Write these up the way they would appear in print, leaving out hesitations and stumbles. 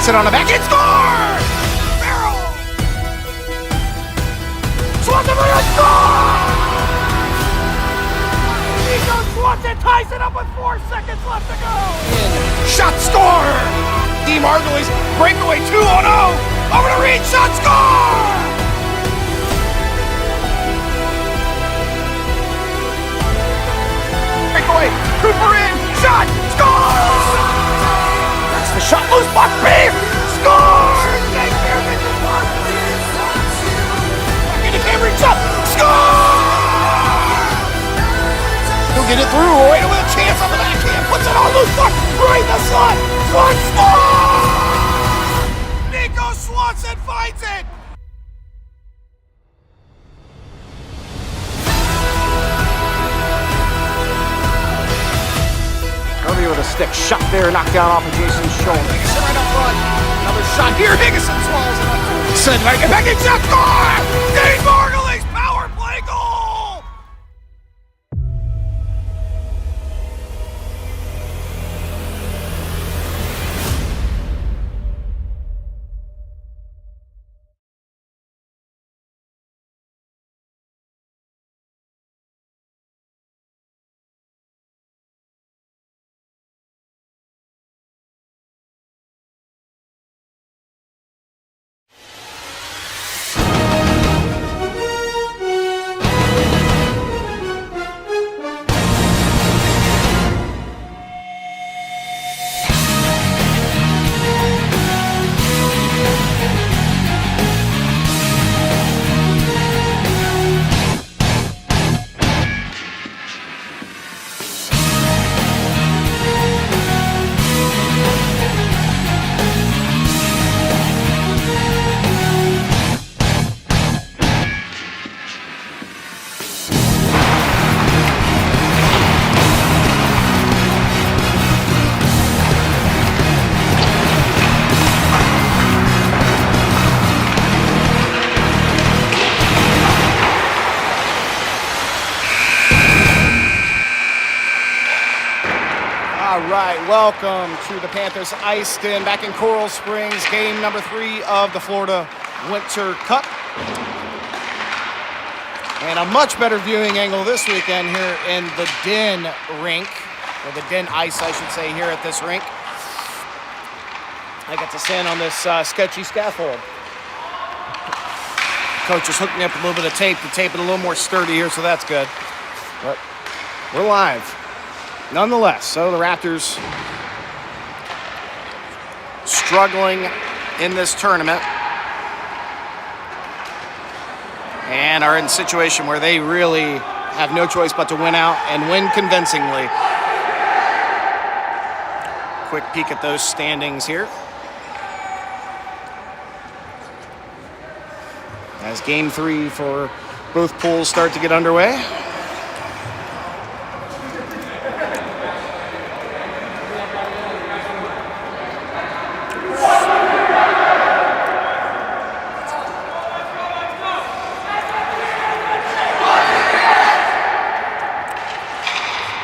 Sit on the back and score! Barrel! Swanson for a score! Nico Swanson ties it up with 4 seconds left to go! Shot score! DeMargolies breakaway 2-0! Over to Reed, shot score! Breakaway, Cooper in, shot, score! That's the shot, loose puck, Beef, score! Jake Pearson to block. Back into Cameron, shot, score! He'll get it through, Roy with a chance on the backhand, puts it on loose puck, right in the slot, Swan score! Nico Swanson finds it! With a stick shot there, knocked down off of Jason's shoulder. Higginson right up front. Another shot here. Higginson swallows it up. Send back and back and shot score! Dave Margulies power play goal! All right, welcome to the Panthers Ice Den back in Coral Springs, game number 3 of the Florida Winter Cup. And a much better viewing angle this weekend here in the Den rink, or the Den Ice, I should say, here at this rink. I got to stand on this sketchy scaffold. Coach just hooked me up a little bit of tape to tape it a little more sturdy here, so that's good. But we're live. Nonetheless, so the Raptors struggling in this tournament and are in a situation where they really have no choice but to win out and win convincingly. Quick peek at those standings here. As game 3 for both pools start to get underway.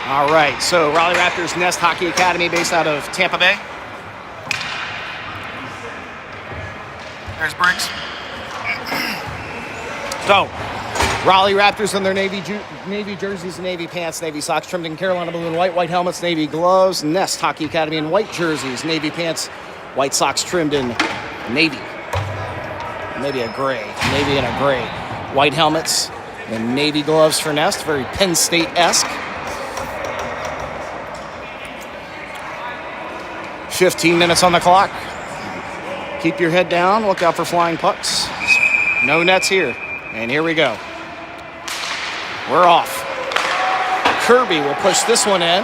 All right, so Raleigh Raptors Nest Hockey Academy based out of Tampa Bay. There's Briggs. So, Raleigh Raptors in their navy jerseys, navy pants, navy socks trimmed in Carolina blue and white ghelmets, navy gloves. Nest Hockey Academy in white jerseys, navy pants, white socks trimmed in navy. Maybe a gray, navy and a gray. White helmets and navy gloves for Nest, very Penn State-esque. 15 minutes on the clock. Keep your head down. Look out for flying pucks. No nets here. And here we go. We're off. Kirby will push this one in.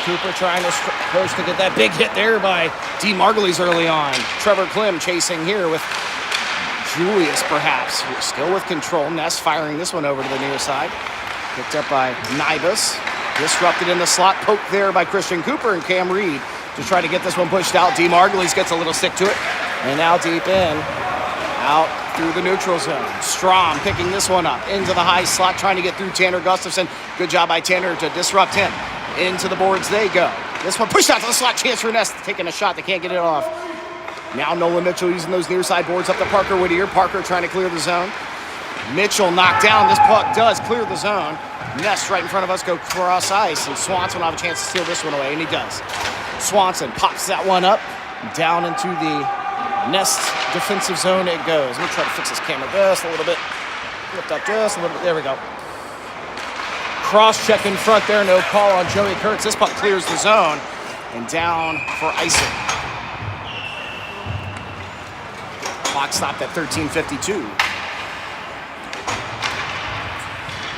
Cooper trying to push to get that big hit there by DeMargolies early on. Trevor Klim chasing here with Julius, perhaps. Still with control. Nest firing this one over to the near side. Picked up by Nibus. Disrupted in the slot. Poked there by Christian Cooper and Cam Reed to try to get this one pushed out. DeMargolies gets a little stick to it. And now deep in. Out through the neutral zone. Strom picking this one up into the high slot, trying to get through Tanner Gustafson. Good job by Tanner to disrupt him. Into the boards they go. This one pushed out to the slot. Chance for Nest taking a shot. They can't get it off. Now Nolan Mitchell using those near side boards up to Parker Whittier. Parker trying to clear the zone. Mitchell knocked down. This puck does clear the zone. Nest right in front of us go cross ice, and Swanson will have a chance to steal this one away, and he does. Swanson pops that one up, down into the Nest defensive zone it goes. Let me try to fix this camera just a little bit. Lift up just a little bit. There we go. Cross check in front there. No call on Joey Kurtz. This puck clears the zone and down for icing. Clock stopped at 13:52.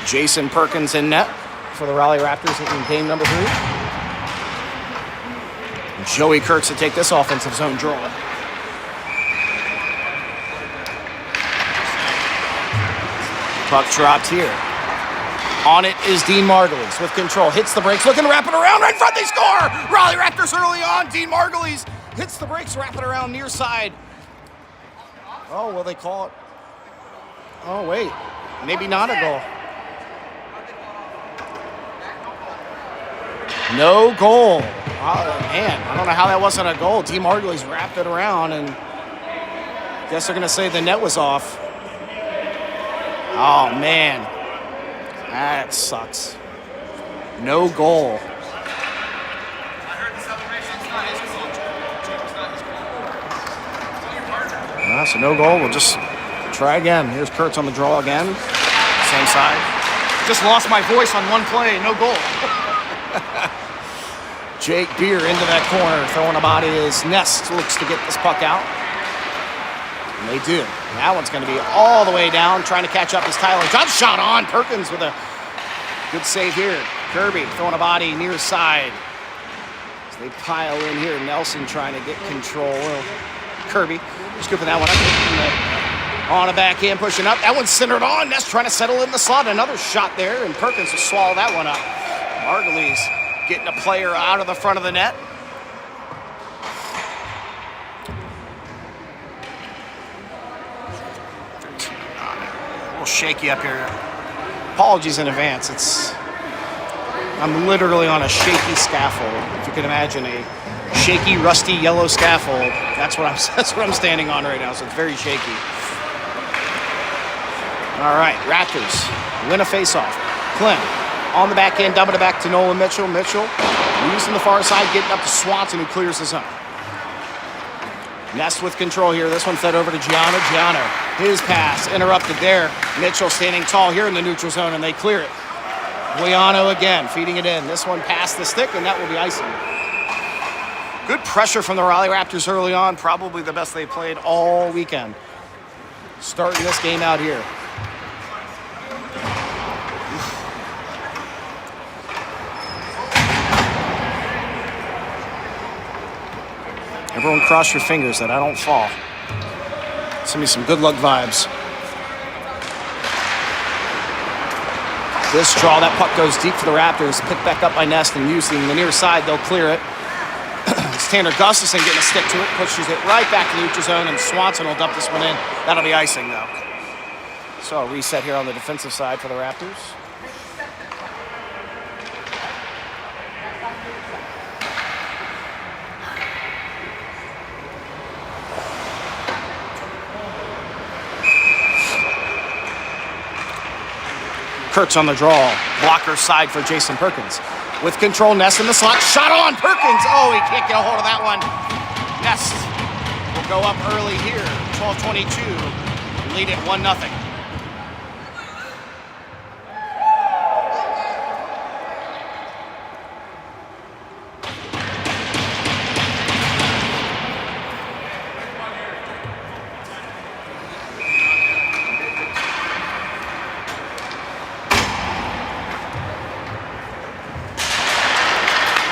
Jason Perkins in net for the Raleigh Raptors in game number 3. Joey Kurtz to take this offensive zone draw. Puck dropped here. On it is Dean Margulies with control. Hits the brakes, looking to wrap it around. Right in front, they score! Raleigh Raptors early on. Dean Margulies hits the brakes, wrap it around near side. Oh, will they call it? Oh, wait. Maybe not a goal. No goal. Oh, man, I don't know how that wasn't a goal. Dean Margulies wrapped it around, and I guess they're going to say the net was off. Oh, man. That sucks. No goal. So no goal. We'll just try again. Here's Kurtz on the draw again. Same side. Just lost my voice on one play. No goal. Jake Beer into that corner. Throwing a body as Nest looks to get this puck out. And they do. That one's going to be all the way down. Trying to catch up is Tyler Johnson. Shot on. Perkins with a good save here. Kirby throwing a body near side. As they pile in here. Nelson trying to get control. Kirby scooping that one up. On a backhand, pushing up. That one's centered on. Nest trying to settle in the slot. Another shot there, and Perkins will swallow that one up. Margulies getting a player out of the front of the net. A little shaky up here. Apologies in advance. I'm literally on a shaky scaffold. If you can imagine a shaky, rusty, yellow scaffold. That's what I'm standing on right now. So it's very shaky. All right, Raptors win a faceoff. Clem on the backhand, dumping it back to Nolan Mitchell. Mitchell using the far side, getting up to Swanson, who clears the zone. Nest with control here. This one fed over to Giano. Giano, his pass interrupted there. Mitchell standing tall here in the neutral zone, and they clear it. Giano again, feeding it in. This one past the stick, and that will be icing. Good pressure from the Raleigh Raptors early on. Probably the best they played all weekend. Starting this game out here. Everyone cross your fingers that I don't fall. Send me some good luck vibes. This draw, that puck goes deep for the Raptors. Picked back up by Nest, and using the near side, they'll clear it. It's Tanner Gustafson getting a stick to it, pushes it right back to the neutral zone, and Swanson will dump this one in. That'll be icing, though. So a reset here on the defensive side for the Raptors. Kurtz on the draw. Blocker side for Jason Perkins. With control, Nest in the slot. Shot on Perkins. Oh, he can't get a hold of that one. Nest will go up early here. 12:22. Lead it 1-0.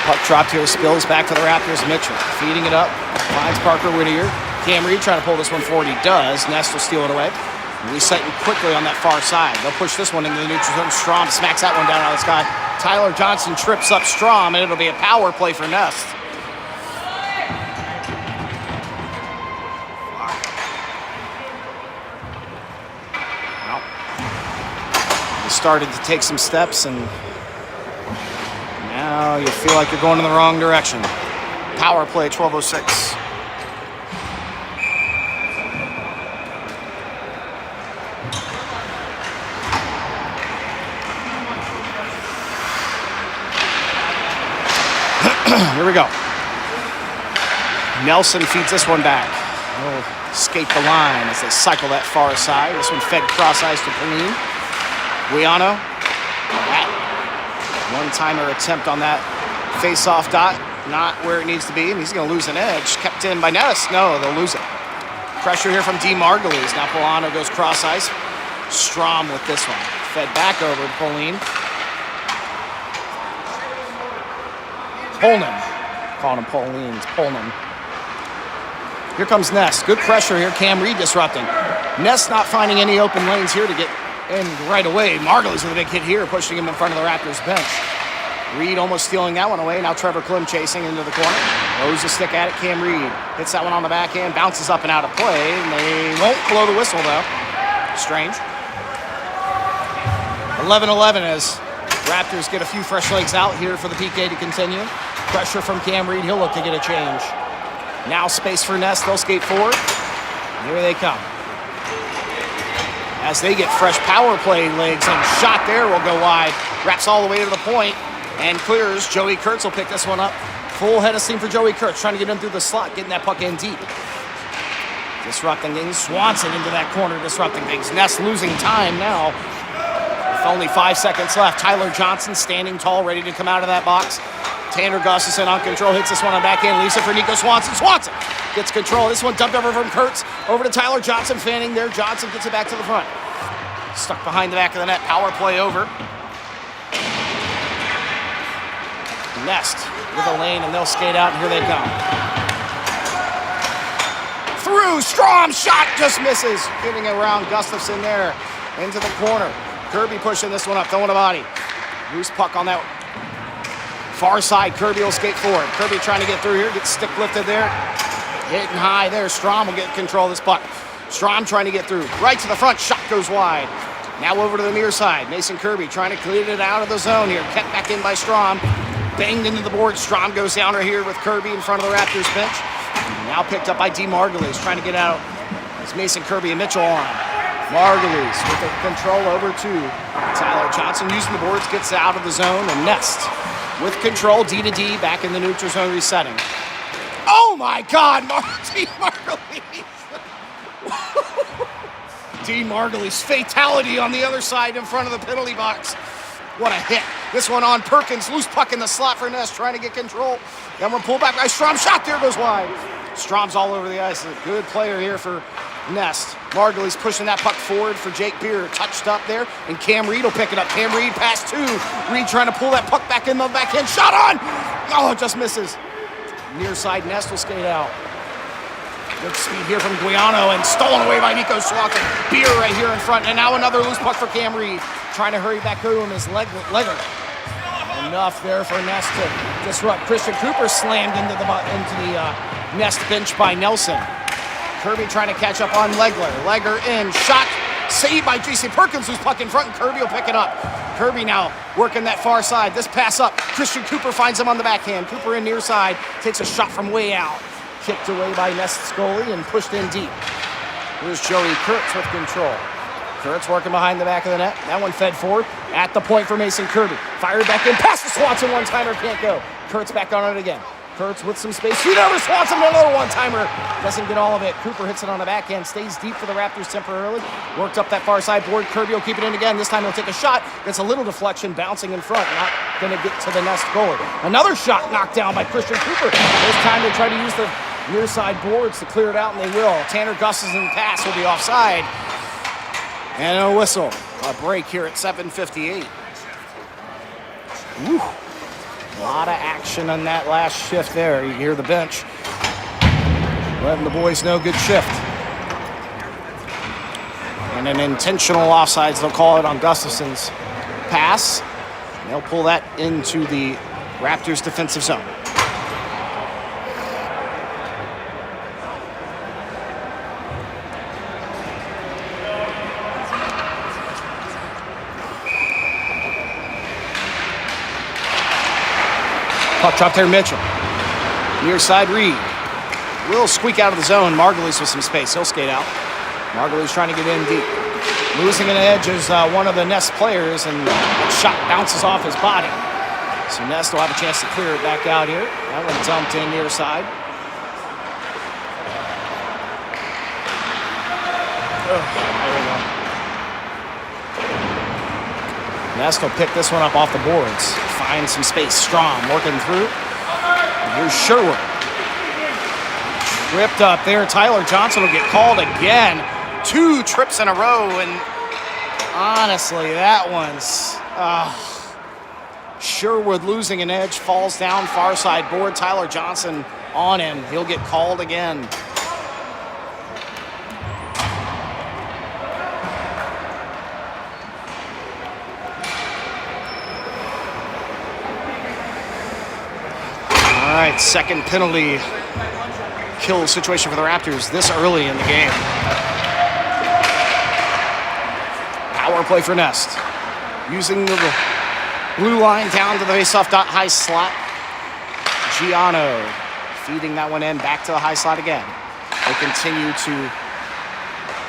Puck dropped here, spills back to the Raptors. Mitchell feeding it up, finds Parker Whittier. Cam Reed trying to pull this one forward. He does. Nest will steal it away. Resetting quickly on that far side. They'll push this one into the neutral zone. Strom smacks that one down out of the sky. Tyler Johnson trips up Strom, and it'll be a power play for Nest. Well, he started to take some steps, and now you feel like you're going in the wrong direction. Power play, 12:06. Here we go. Nelson feeds this one back. He'll skate the line as they cycle that far side. This one fed cross ice to Pauline. Guiano. One-timer attempt on that face-off dot. Not where it needs to be, and he's going to lose an edge. Kept in by Nettis. No, they'll lose it. Pressure here from D. Margulies. Now Polano goes cross ice. Strom with this one. Fed back over to Pauline. Polnan. Calling him Pauline. It's Polnan. Here comes Ness. Good pressure here. Cam Reed disrupting. Ness not finding any open lanes here to get in right away. Margulies with a big hit here, pushing him in front of the Raptors bench. Reed almost stealing that one away. Now Trevor Klim chasing into the corner. Throws a stick at it. Cam Reed hits that one on the backhand. Bounces up and out of play. And they won't blow the whistle, though. Strange. 11-11 as Raptors get a few fresh legs out here for the PK to continue. Pressure from Cam Reed. He'll look to get a change. Now space for Ness. They'll skate forward. Here they come. As they get fresh power play legs, and shot there will go wide. Wraps all the way to the point and clears. Joey Kurtz will pick this one up. Full head of steam for Joey Kurtz, trying to get him through the slot, getting that puck in deep. Disrupting things. Swanson into that corner, disrupting things. Ness losing time now. With only 5 seconds left. Tyler Johnson standing tall, ready to come out of that box. Tanner Gustafson on control, hits this one on backhand. Lisa for Nico Swanson. Swanson gets control. This one dumped over from Kurtz. Over to Tyler Johnson, fanning there. Johnson gets it back to the front. Stuck behind the back of the net. Power play over. Nest with a lane, and they'll skate out, and here they come. Through. Strom shot just misses. Getting around Gustafson there into the corner. Kirby pushing this one up, throwing a body. Loose puck on that far side. Kirby will skate forward. Kirby trying to get through here. Gets stick lifted there. Hitting high there. Strom will get control of this puck. Strom trying to get through. Right to the front. Shot goes wide. Now over to the near side. Mason Kirby trying to clear it out of the zone here. Kept back in by Strom. Banged into the board. Strom goes down right here with Kirby in front of the Raptors bench. Now picked up by D. Margulies. Trying to get out. It's Mason Kirby and Mitchell on. Margulies with the control over to Tyler Johnson. Using the boards. Gets out of the zone. And Nest with control. D to D. Back in the neutral zone resetting. Oh my God. D. Margulies. D. Margulies. Fatality on the other side in front of the penalty box. What a hit. This one on Perkins. Loose puck in the slot for Ness. Trying to get control. Then one pulled back by Strom. Shot there goes wide. Strom's all over the ice. A good player here for Nest. Margulies pushing that puck forward for Jake Beer. Touched up there. And Cam Reed will pick it up. Cam Reed past two. Reed trying to pull that puck back in the backhand. Shot on. Oh, just misses. Near side Nest will skate out. Good speed here from Guiano and stolen away by Nico Swanson. Beer right here in front. And now another loose puck for Cam Reed. Trying to hurry back home is Legler. Enough there for Nest to disrupt. Christian Cooper slammed into the Nest bench by Nelson. Kirby trying to catch up on Legler. Legler in. Shot. Saved by J.C. Perkins, who's puck in front, and Kirby will pick it up. Kirby now working that far side. This pass up. Christian Cooper finds him on the backhand. Cooper in near side. Takes a shot from way out. Kicked away by Nest's goalie and pushed in deep. Here's Joey Kurtz with control. Kurtz working behind the back of the net. That one fed forward. At the point for Mason Kirby. Fired back in. Pass to Swanson. One-timer can't go. Kurtz back on it again. Kurtz with some space. Shoot over Swanson. Another one-timer. Doesn't get all of it. Cooper hits it on the backhand. Stays deep for the Raptors temporarily. Worked up that far side board. Kirby will keep it in again. This time he'll take a shot. Gets a little deflection. Bouncing in front. Not going to get to the Nest goalie. Another shot knocked down by Christian Cooper. This time they try to use the near side boards to clear it out, and they will. Tanner Gustafson's pass will be offside. And a whistle. A break here at 7:58. Woo. A lot of action on that last shift there. You hear the bench letting the boys know good shift. And an intentional offsides, they'll call it on Gustafson's pass. And they'll pull that into the Raptors defensive zone. Puck drop there, Mitchell. Near side, Reed. Will squeak out of the zone. Margulies with some space. He'll skate out. Margulies trying to get in deep. Losing an edge is one of the Nest players, and that shot bounces off his body. So Nest will have a chance to clear it back out here. That one dumped in near side. There we go. Nest will pick this one up off the boards. Find some space. Strom working through. Here's Sherwood. Tripped up there. Tyler Johnson will get called again. 2 trips in a row, and honestly, that one's Sherwood losing an edge, falls down far side board. Tyler Johnson on him. He'll get called again. All right, second penalty kill situation for the Raptors this early in the game. Power play for Nest. Using the blue line down to the faceoff dot high slot. Giano feeding that one in back to the high slot again. They continue to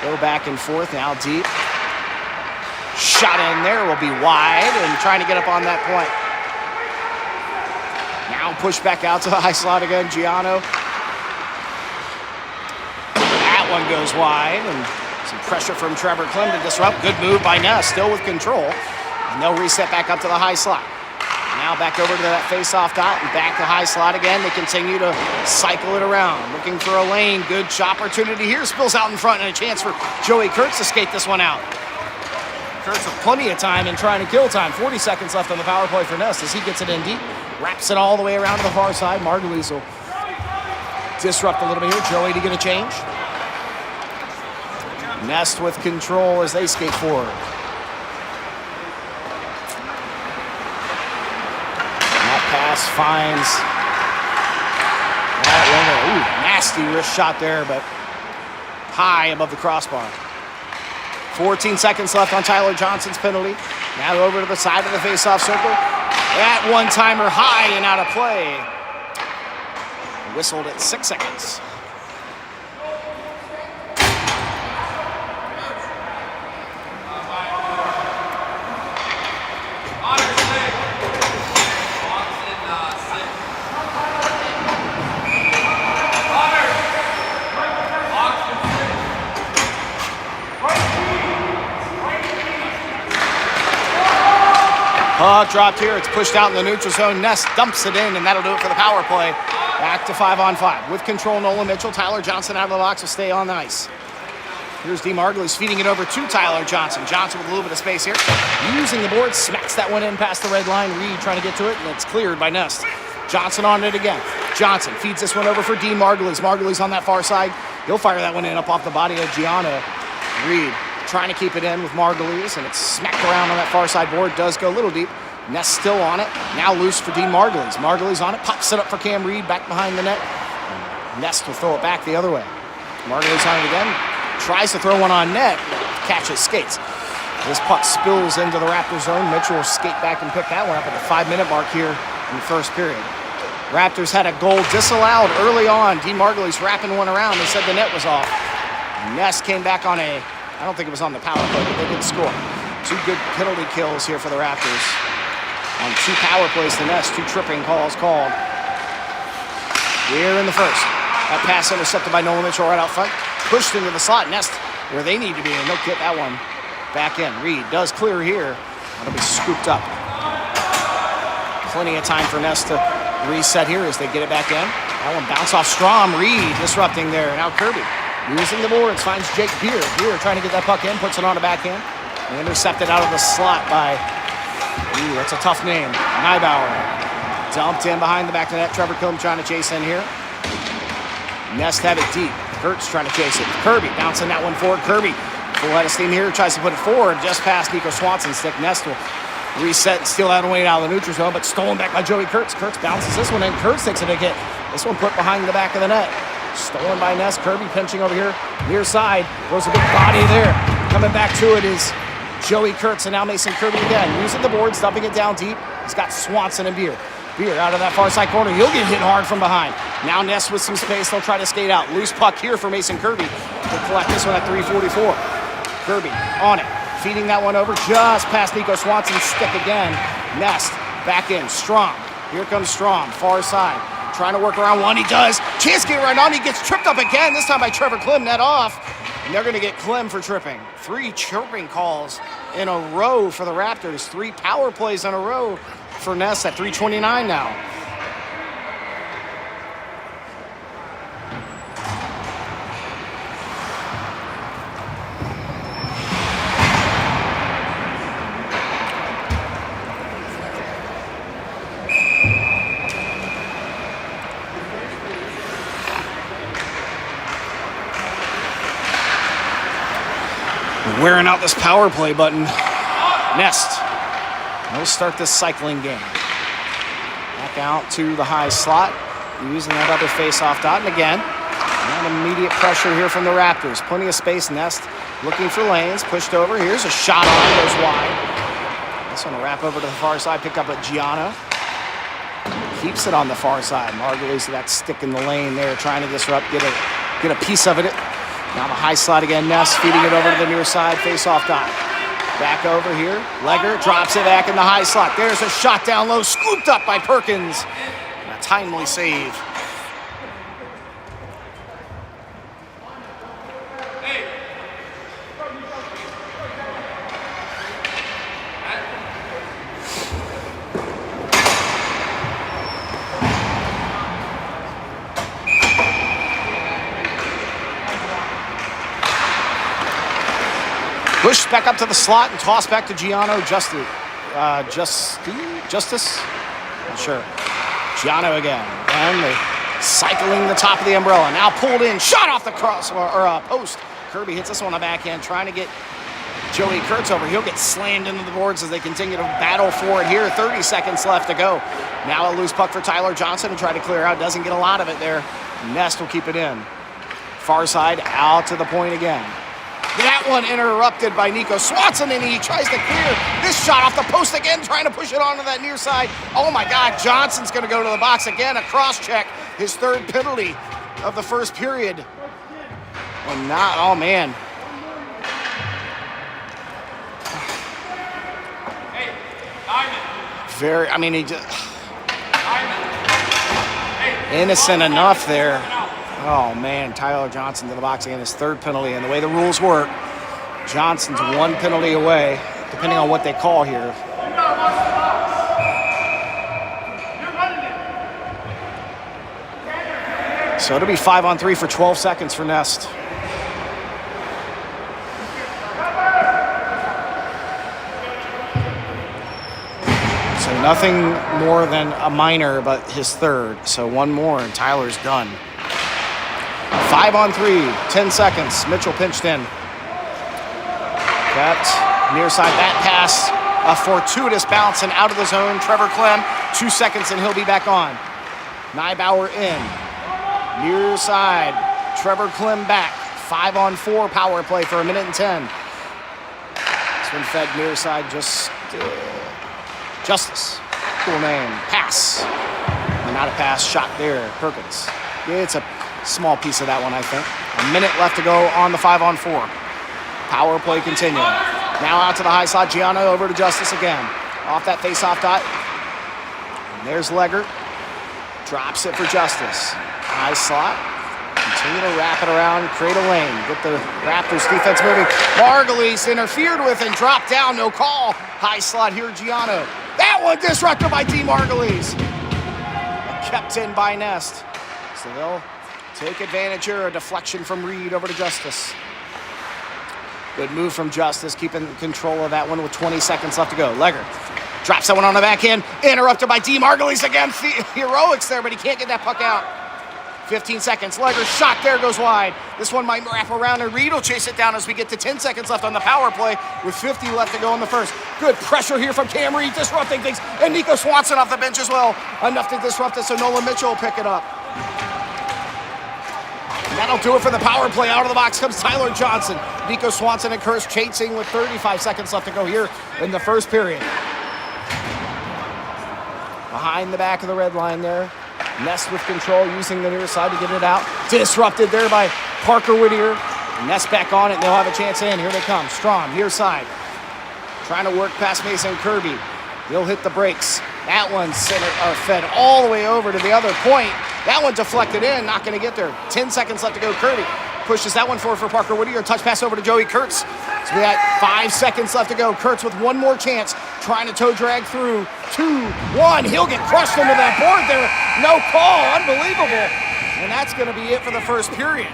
go back and forth, now deep. Shot in there will be wide and trying to get up on that point. Now push back out to the high slot again, Giano. That one goes wide, and some pressure from Trevor Clem to disrupt. Good move by Ness, still with control. And they'll reset back up to the high slot. Now back over to that face-off dot and back to high slot again. They continue to cycle it around. Looking for a lane, good opportunity here. Spills out in front and a chance for Joey Kurtz to skate this one out. Kurtz with plenty of time and trying to kill time. 40 seconds left on the power play for Ness as he gets it in deep. Wraps it all the way around to the far side. Margulies will disrupt a little bit here. Joey to get a change. Nest with control as they skate forward. That pass finds that winner. Ooh, nasty wrist shot there, but high above the crossbar. 14 seconds left on Tyler Johnson's penalty. Now over to the side of the face-off circle. That one-timer high and out of play. Whistled at 6 seconds. Puck dropped here. It's pushed out in the neutral zone. Ness dumps it in, and that'll do it for the power play. Back to 5-on-5. With control, Nolan Mitchell. Tyler Johnson out of the box will stay on the ice. Here's D. Margulies feeding it over to Tyler Johnson. Johnson with a little bit of space here. Using the board, smacks that one in past the red line. Reed trying to get to it, and it's cleared by Ness. Johnson on it again. Johnson feeds this one over for D. Margulies. Margulies on that far side. He'll fire that one in up off the body of Giano. Reed trying to keep it in with Margulies, and it's smacked around on that far side board. Does go a little deep. Ness still on it. Now loose for Dean Margulies. Margulies on it. Pops it up for Cam Reed back behind the net. Ness will throw it back the other way. Margulies on it again. Tries to throw one on net. Catches skates. This puck spills into the Raptors zone. Mitchell will skate back and pick that one up at the 5-minute mark here in the first period. Raptors had a goal disallowed early on. Dean Margulies wrapping one around. They said the net was off. Ness came back on a, I don't think it was on the power play, but they did score. 2 good penalty kills here for the Raptors. On 2 power plays to Ness, 2 tripping calls called. Here in the first. That pass intercepted by Nolan Mitchell right out front. Pushed into the slot. Nest where they need to be, and they'll get that one back in. Reed does clear here. That'll be scooped up. Plenty of time for Ness to reset here as they get it back in. That one bounce off Strom. Reed disrupting there. Now Kirby using the boards. Finds Jake Beer. Beer trying to get that puck in. Puts it on the backhand. Intercepted out of the slot by, ooh, that's a tough name, Neibauer. Dumped in behind the back of the net. Trevor Kilm trying to chase in here. Nest have it deep. Kurtz trying to chase it. Kirby bouncing that one forward. Kirby, full head of steam here, tries to put it forward just past Nico Swanson's stick. Nest will reset and steal that away out of the neutral zone, but stolen back by Joey Kurtz. Kurtz bounces this one in. Kurtz takes a big hit. This one put behind the back of the net. Stolen by Nest. Kirby pinching over here near side. Throws a big body there. Coming back to it is Joey Kurtz, and now Mason Kirby again. Using the board, stumping it down deep. He's got Swanson and Beer. Beer out of that far side corner. He'll get hit hard from behind. Now Ness with some space. They'll try to skate out. Loose puck here for Mason Kirby. He'll collect this one at 3:44. Kirby on it. Feeding that one over just past Nico Swanson's stick again. Nest Back in, Strom. Here comes Strom, far side. Trying to work around one, he does. Chance get right on, he gets tripped up again, this time by Trevor Klim, net off. And they're gonna get Klim for tripping. 3 tripping calls in a row for the Raptors. 3 power plays in a row for Ness at 3:29 now. Wearing out this power play button. Nest. We'll start this cycling game. Back out to the high slot. Using that other face-off dot. And again, not immediate pressure here from the Raptors. Plenty of space. Nest looking for lanes. Pushed over. Here's a shot on. Goes wide. This one will wrap over to the far side. Pick up at Gianna. Keeps it on the far side. Margulies that stick in the lane there. Trying to disrupt. Get a piece of it. Now the high slot again, Ness feeding it over to the near side, face-off dot. Back over here, Legger drops it back in the high slot. There's a shot down low, scooped up by Perkins. And a timely save. Push back up to the slot and toss back to Gianno. Justice? Not sure. Gianno again. And they cycling the top of the umbrella. Now pulled in. Shot off the cross or post. Kirby hits this one on the backhand. Trying to get Joey Kurtz over. He'll get slammed into the boards as they continue to battle for it here. 30 seconds left to go. Now a loose puck for Tyler Johnson to try to clear out. Doesn't get a lot of it there. Nest will keep it in. Far side out to the point again. That one interrupted by Nico Swanson, and he tries to clear this shot off the post again, trying to push it onto that near side. Oh my God, Johnson's going to go to the box again, a cross check, his 3rd penalty of the first period. And not, oh man. He just innocent enough there. Oh, man, Tyler Johnson to the box again, his 3rd penalty. And the way the rules work, Johnson's 1 penalty away, depending on what they call here. So it'll be 5-on-3 for 12 seconds for Nest. So nothing more than a minor, but his 3rd. So 1 more, and Tyler's done. 5-on-3, 10 seconds. Mitchell pinched in. That near side, that pass, a fortuitous bounce and out of the zone. Trevor Klim, 2 seconds and he'll be back on. Neibauer in. Near side, Trevor Klim back. 5-on-4 power play for 1:10. This one fed near side, Justice. Cool name. Pass. And not a pass, shot there. Perkins. It's a small piece of that one, I think. 1 minute left to go on the 5-on-4. Power play continuing. Now out to the high slot. Gianno over to Justice again. Off that face-off dot. And there's Legger. Drops it for Justice. High slot. Continue to wrap it around, create a lane. Get the Raptors defense moving. Margulies interfered with and dropped down. No call. High slot here, Gianno. That one disrupted by D. Margulies. Kept in by Nest. So they'll take advantage here. A deflection from Reed over to Justice. Good move from Justice, keeping control of that one with 20 seconds left to go. Legger drops that one on the backhand. Interrupted by D. Margulies again. Heroics there, but he can't get that puck out. 15 seconds. Legger's shot there goes wide. This one might wrap around, and Reed will chase it down as we get to 10 seconds left on the power play with 50 left to go in the first. Good pressure here from Cam Reed, disrupting things. And Nico Swanson off the bench as well. Enough to disrupt it, so Nolan Mitchell will pick it up. And that'll do it for the power play. Out of the box comes Tyler Johnson. Nico Swanson and Kurtz chasing with 35 seconds left to go here in the first period. Behind the back of the red line there. Nest with control, using the near side to get it out. Disrupted there by Parker Whittier. Nest back on it, and they'll have a chance in. Here they come. Strom, near side. Trying to work past Mason Kirby. He'll hit the brakes. That one fed all the way over to the other point. That one deflected in, not going to get there. 10 seconds left to go. Curdy pushes that one forward for Parker Whittier. Touch pass over to Joey Kurtz. So we got 5 seconds left to go. Kurtz with one more chance, trying to toe drag through. 2, 1. He'll get crushed into that board there. No call. Unbelievable. And that's going to be it for the first period.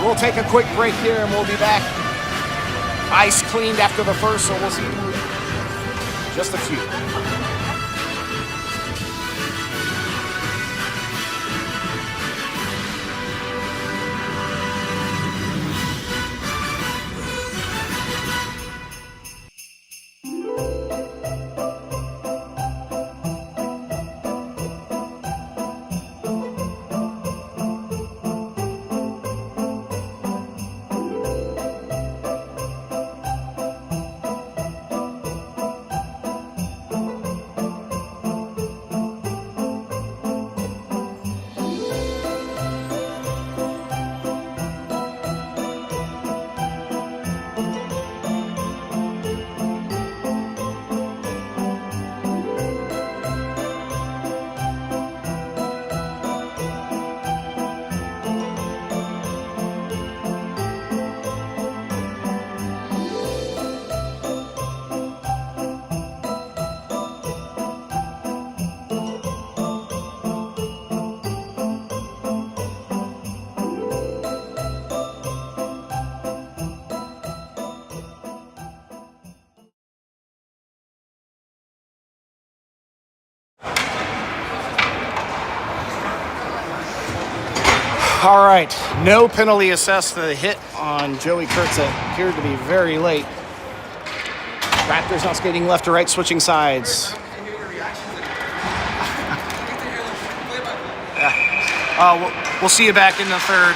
We'll take a quick break here and we'll be back. Ice cleaned after the first, so we'll see just a few. All right, no penalty assessed to the hit on Joey Kurtz that appeared to be very late. Raptors now skating left to right, switching sides. We'll see you back in the third.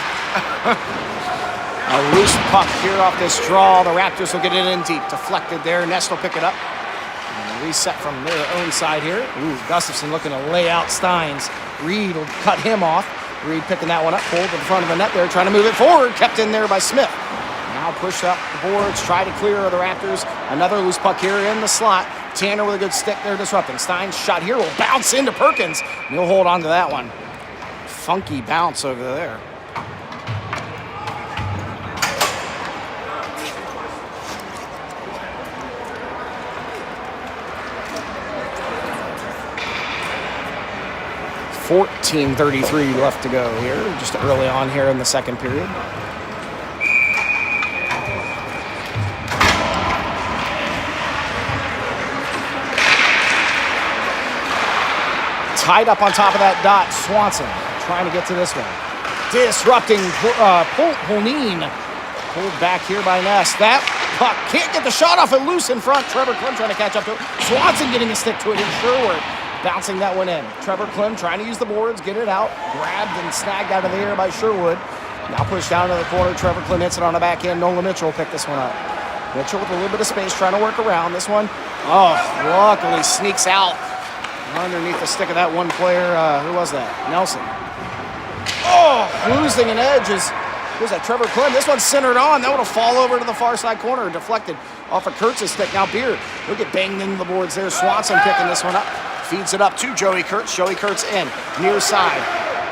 A loose puck here off this draw. The Raptors will get it in deep. Deflected there. Nest will pick it up. And reset from their own side here. Ooh, Gustafson looking to lay out Steins. Reed will cut him off. Reed picking that one up, pulled in front of the net there, trying to move it forward, kept in there by Smith. Now pushed up the boards, try to clear the Raptors. Another loose puck here in the slot. Tanner with a good stick there disrupting. Stein's shot here will bounce into Perkins. And he'll hold on to that one. Funky bounce over there. .33 left to go here, just early on here in the second period. Tied up on top of that dot, Swanson trying to get to this one. Disrupting Polnine. Pulled back here by Ness. That puck can't get the shot off it loose in front. Trevor Klim trying to catch up to it. Swanson getting a stick to it in Sherwood. Bouncing that one in. Trevor Klim trying to use the boards, get it out. Grabbed and snagged out of the air by Sherwood. Now pushed down to the corner. Trevor Klim hits it on the back end. Nolan Mitchell will pick this one up. Mitchell with a little bit of space trying to work around this one. Oh, luckily sneaks out underneath the stick of that one player. Who was that? Nelson. Oh, losing an edge is, who's that? Trevor Klim. This one's centered on. That one will fall over to the far side corner. Deflected off of Kurtz's stick. Now Beard. He'll get banged into the boards there. Swanson picking this one up. Feeds it up to Joey Kurtz. Joey Kurtz in, near side.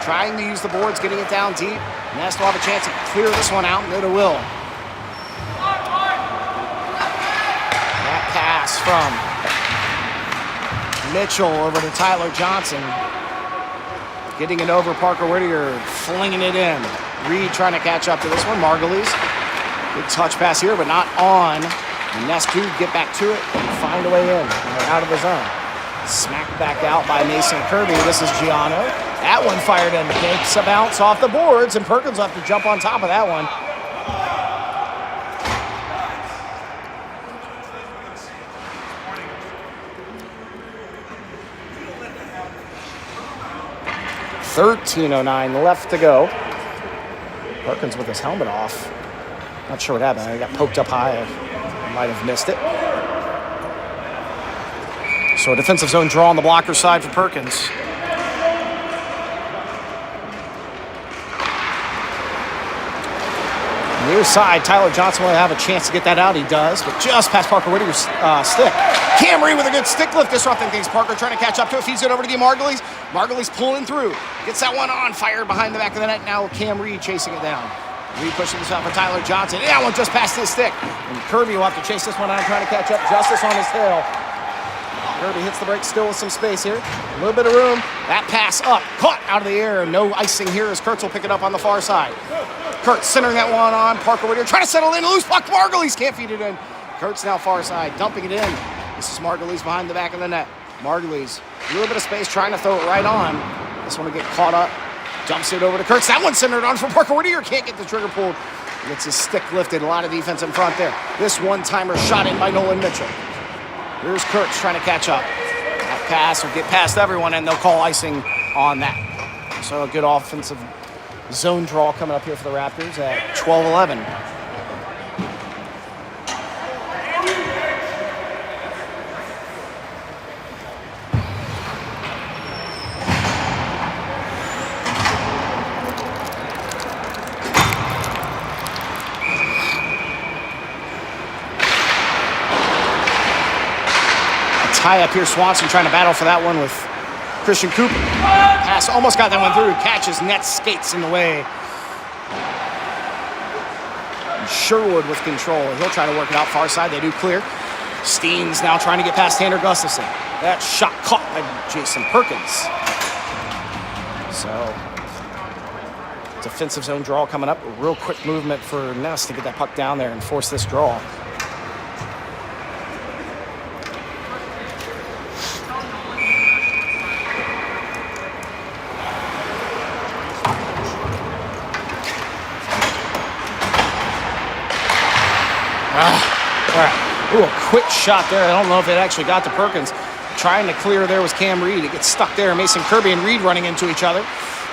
Trying to use the boards, getting it down deep. Nest will have a chance to clear this one out and go to Will. That pass from Mitchell over to Tyler Johnson. Getting it over Parker Whittier, flinging it in. Reed trying to catch up to this one. Margulies. Good touch pass here, but not on. Nest to get back to it and find a way in. And they're out of the zone. Smacked back out by Mason Kirby. This is Giano. That one fired in. Takes a bounce off the boards, and Perkins will have to jump on top of that one. .13:09 left to go. Perkins with his helmet off. Not sure what happened. He got poked up high. I might have missed it. So a defensive zone draw on the blocker side for Perkins. Near side, Tyler Johnson will have a chance to get that out. He does, but just past Parker Whittier's stick. Cam Reed with a good stick lift, disrupting things. Parker trying to catch up to it. Feeds it over to Margulies. Margulies pulling through. Gets that one on. Fired behind the back of the net. Now Cam Reed chasing it down. Reed pushing this out for Tyler Johnson. That one just past his stick. And Kirby will have to chase this one out, trying to catch up. Justice on his tail. Kirby hits the break still with some space here. A little bit of room. That pass up. Caught out of the air. No icing here as Kurtz will pick it up on the far side. Kurtz centering that one on. Parker Whittier trying to settle in. Loose puck. Margulies can't feed it in. Kurtz now far side. Dumping it in. This is Margulies behind the back of the net. Margulies. A little bit of space trying to throw it right on. This one will get caught up. Dumps it over to Kurtz. That one's centered on for Parker Whittier. Can't get the trigger pulled. Gets his stick lifted. A lot of defense in front there. This one-timer shot in by Nolan Mitchell. Here's Kurtz trying to catch up. That pass will get past everyone, and they'll call icing on that. So a good offensive zone draw coming up here for the Raptors at 12-11. Tie up here, Swanson trying to battle for that one with Christian Cooper. Pass almost got that one through. Catches, net skates in the way. And Sherwood with control. He'll try to work it out far side. They do clear. Steen's now trying to get past Tanner Gustafson. That shot caught by Jason Perkins. So, defensive zone draw coming up. A real quick movement for Ness to get that puck down there and force this draw. Ooh, a quick shot there. I don't know if it actually got to Perkins. Trying to clear there was Cam Reed. It gets stuck there. Mason Kirby and Reed running into each other.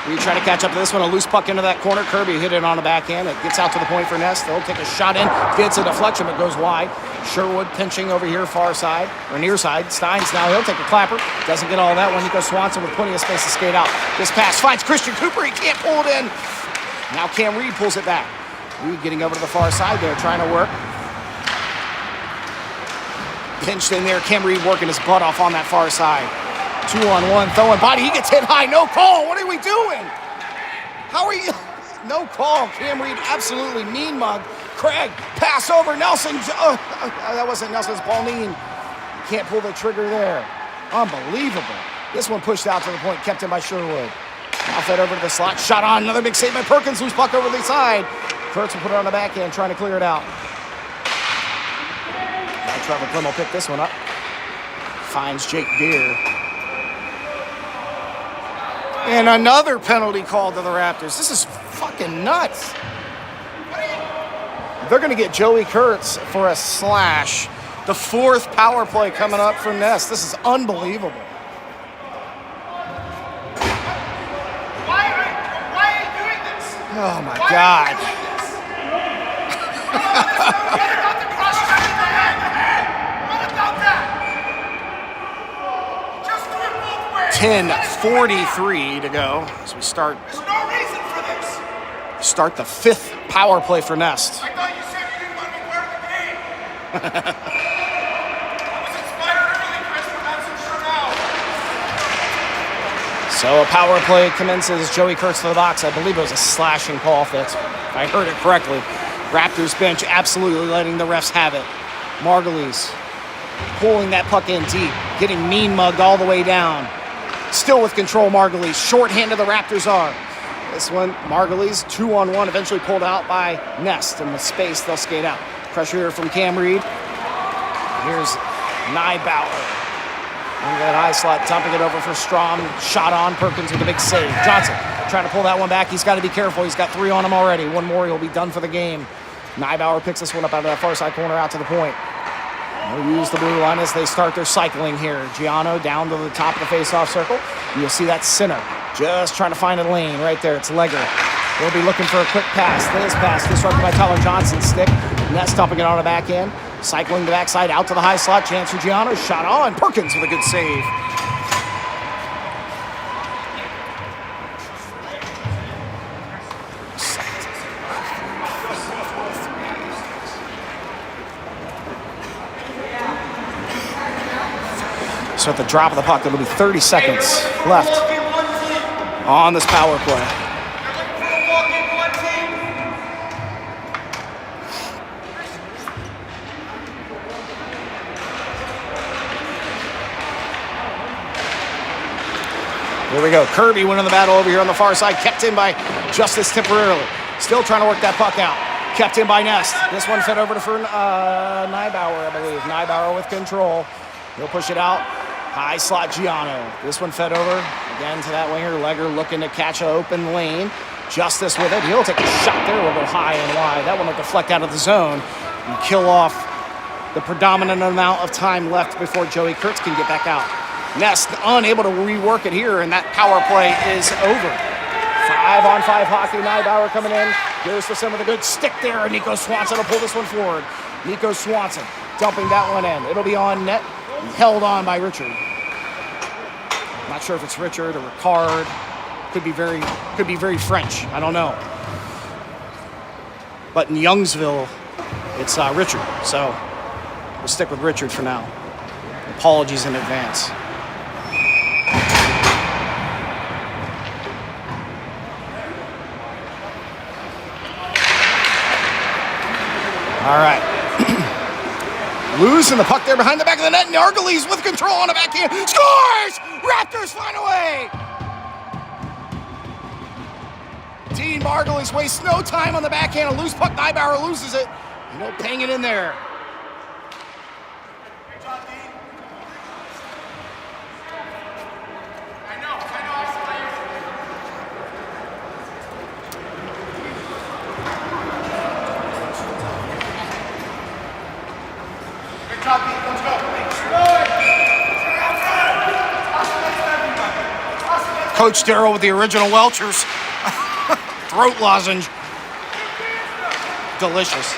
Reed trying to catch up to this one. A loose puck into that corner. Kirby hit it on the backhand. It gets out to the point for Ness. They'll take a shot in. Gets a deflection, but goes wide. Sherwood pinching over here far side, or near side. Steins now. He'll take a clapper. Doesn't get all that one. Nico Swanson with plenty of space to skate out. This pass finds Christian Cooper. He can't pull it in. Now Cam Reed pulls it back. Reed getting over to the far side there, trying to work. Pinched in there. Cam Reed working his butt off on that far side. 2-on-1, throwing body. He gets hit high. No call. What are we doing? How are you? No call. Cam Reed absolutely mean mug. Craig, pass over Nelson. That wasn't Nelson's Pauline. Can't pull the trigger there. Unbelievable. This one pushed out to the point, kept in by Sherwood. Now fed over to the slot. Shot on. Another big save by Perkins. Loose puck over the side. Kurtz will put it on the backhand, trying to clear it out. Trevor Klim will pick this one up. Finds Jake Beer. And another penalty called to the Raptors. This is fucking nuts. They're going to get Joey Kurtz for a slash. The fourth power play coming up for Ness. This is unbelievable. Why are you doing this? Oh my God. 10:43 to go as we start. There's no reason for this. Start the fifth power play for Nest. I thought you said you didn't want to be part of the game. I was inspired early, Chris, but not so sure now. So a power play commences. Joey Kurtz to the box. I believe it was a slashing call, if I heard it correctly. Raptors bench absolutely letting the refs have it. Margulies pulling that puck in deep, getting mean mugged all the way down. Still with control, Margulies. Short-handed the Raptors are. This one, Margulies, 2-on-1, eventually pulled out by Nest. And with space, they'll skate out. Pressure here from Cam Reed. Here's Nybauer. In that high slot, dumping it over for Strom. Shot on, Perkins with a big save. Johnson trying to pull that one back. He's got to be careful. He's got 3 on him already. One more, he'll be done for the game. Nybauer picks this one up out of that far side corner out to the point. They'll use the blue line as they start their cycling here. Giano down to the top of the face-off circle. You'll see that center just trying to find a lane right there. It's Legger. They'll be looking for a quick pass. This pass disrupted by Tyler Johnson's stick. Ness dumping it on the back end. Cycling the backside out to the high slot. Chance for Giano. Shot on. Perkins with a good save. So at the drop of the puck, it'll be 30 seconds left on this power play. Here we go. Kirby winning the battle over here on the far side. Kept in by Justice temporarily. Still trying to work that puck out. Kept in by Nest. This one fed over to Neibauer, I believe. Neibauer with control. He'll push it out. High slot Giano. This one fed over again to that winger. Legger looking to catch an open lane. Justice with it. He'll take a shot there. We'll go high and wide. That one will deflect out of the zone and kill off the predominant amount of time left before Joey Kurtz can get back out. Nest unable to rework it here, and that power play is over. 5-on-5 hockey. Neibauer coming in. Here's the some of the good stick there, and Nico Swanson will pull this one forward. Nico Swanson dumping that one in. It'll be on net, held on by Richard. Not sure if it's Richard or Ricard. Could be very French. I don't know. But in Youngsville, it's Richard. So we'll stick with Richard for now. Apologies in advance. All right. Losing the puck there behind the back of the net. And Argeles with control on the backhand. Scores! Raptors find a way! Dean Argeles wastes no time on the backhand. A loose puck. Neibauer loses it. No paying it in there. Good job, Dean. I know. Good job, Dean. Let's go. Coach Darrell with the original Welchers. Throat lozenge. Delicious.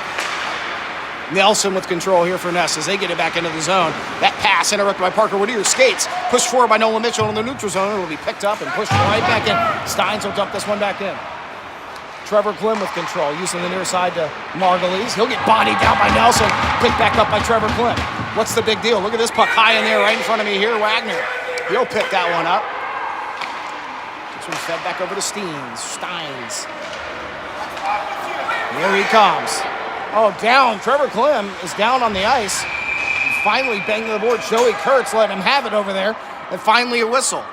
Nelson with control here for Ness as they get it back into the zone. That pass interrupted by Parker Whittier. Skates pushed forward by Nolan Mitchell in the neutral zone. It will be picked up and pushed right back in. Steins will dump this one back in. Trevor Klim with control, using the near side to Margulies. He'll get bodied down by Nelson. Picked back up by Trevor Klim. What's the big deal? Look at this puck high in there right in front of me here. Wagner. He'll pick that one up. This one fed back over to Steins. Here he comes. Oh, down. Trevor Klim is down on the ice. Finally banging the board. Joey Kurtz letting him have it over there. And finally a whistle.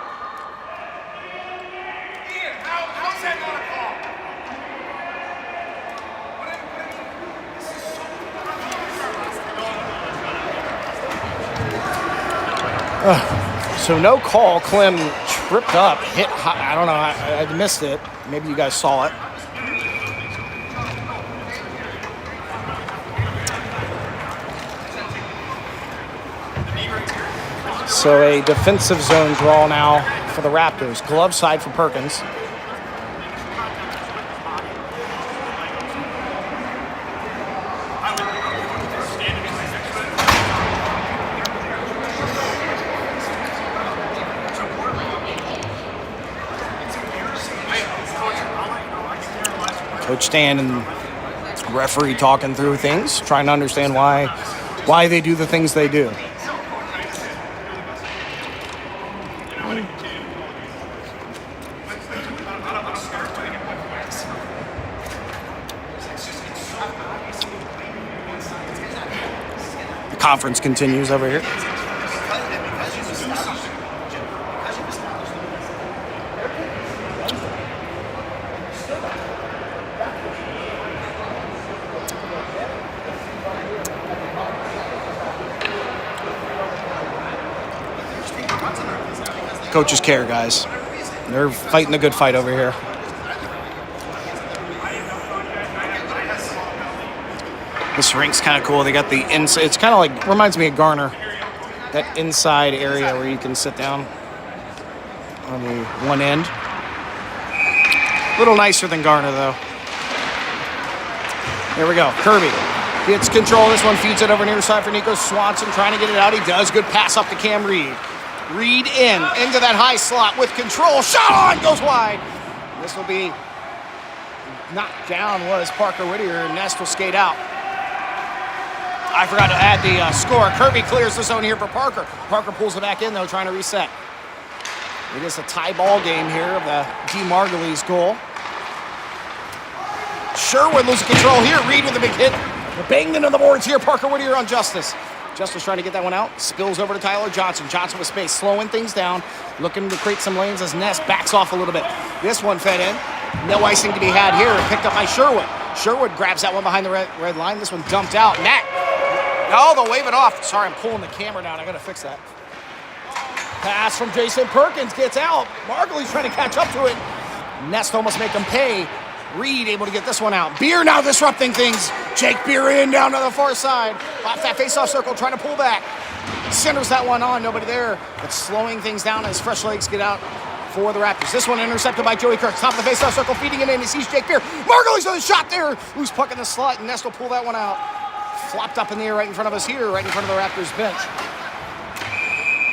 Ian, how's that not a call? So no call. Klim tripped up, hit high. I don't know. I missed it. Maybe you guys saw it. So a defensive zone draw now for the Raptors. Glove side for Perkins. Coach Stan and referee talking through things, trying to understand why they do the things they do. The conference continues over here. Coaches care, guys. They're fighting a good fight over here. This rink's kind of cool. They got the inside. It's kind of like, reminds me of Garner. That inside area where you can sit down on the one end. A little nicer than Garner, though. There we go. Kirby gets control of this one. Feeds it over near side for Nico Swanson. Trying to get it out. He does. Good pass up to Cam Reed. Reed into that high slot with control. Shot on, goes wide. This will be knocked down was Parker Whittier, and Nest will skate out. I forgot to add the score. Kirby clears the zone here for Parker. Parker pulls it back in, though, trying to reset. It is a tie ball game here of the D. Margulies goal. Sherwood losing control here. Reed with a big hit. They're banged into the boards here. Parker Whittier on Justice. Justice trying to get that one out. Spills over to Tyler Johnson. Johnson with space, slowing things down. Looking to create some lanes as Ness backs off a little bit. This one fed in. No icing to be had here. Picked up by Sherwood. Sherwood grabs that one behind the red line. This one dumped out. Nat. Oh, they'll wave it off. Sorry, I'm pulling the camera down. I got to fix that. Pass from Jason Perkins gets out. Margulies trying to catch up to it. Nest almost make him pay. Reed able to get this one out. Beer now disrupting things. Jake Beer in down to the far side. Off that face-off circle, trying to pull back. Centers that one on, nobody there. But slowing things down as fresh legs get out for the Raptors. This one intercepted by Joey Kurtz. Top of the face-off circle, feeding it in. He sees Jake Beer. Margulies with a shot there. Loose puck in the slot, and Nest will pull that one out. Flopped up in the air right in front of us here, right in front of the Raptors bench.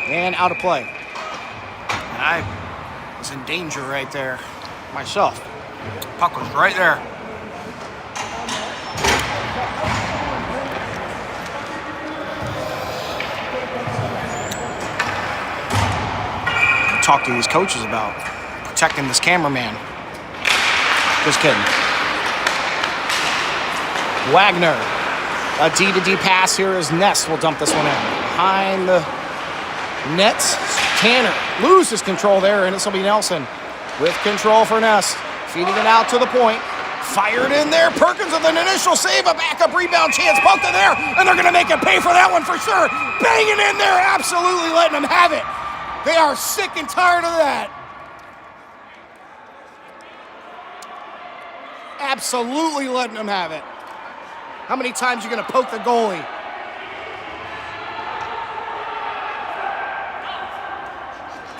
And out of play. And I was in danger right there myself. Puck was right there. Talk to these coaches about protecting this cameraman. Just kidding. Wagner. A D-to-D pass here as Ness will dump this one in. Behind the nets, Tanner loses control there, and this will be Nelson with control for Ness. Feeding it out to the point. Fired in there. Perkins with an initial save. A backup rebound chance. Poked in there. And they're going to make him pay for that one for sure. Banging in there. Absolutely letting them have it. They are sick and tired of that. Absolutely letting them have it. How many times are you going to poke the goalie?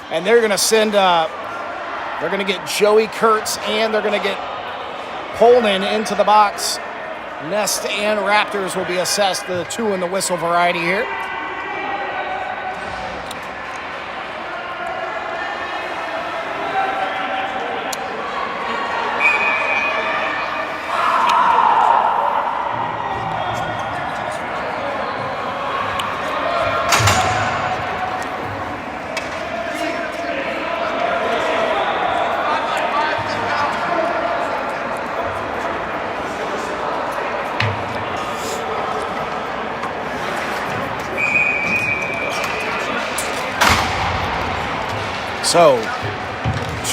And they're going to send... They're going to get Joey Kurtz, and they're going to get Poland into the box. Nest and Raptors will be assessed, the two in the whistle variety here. So,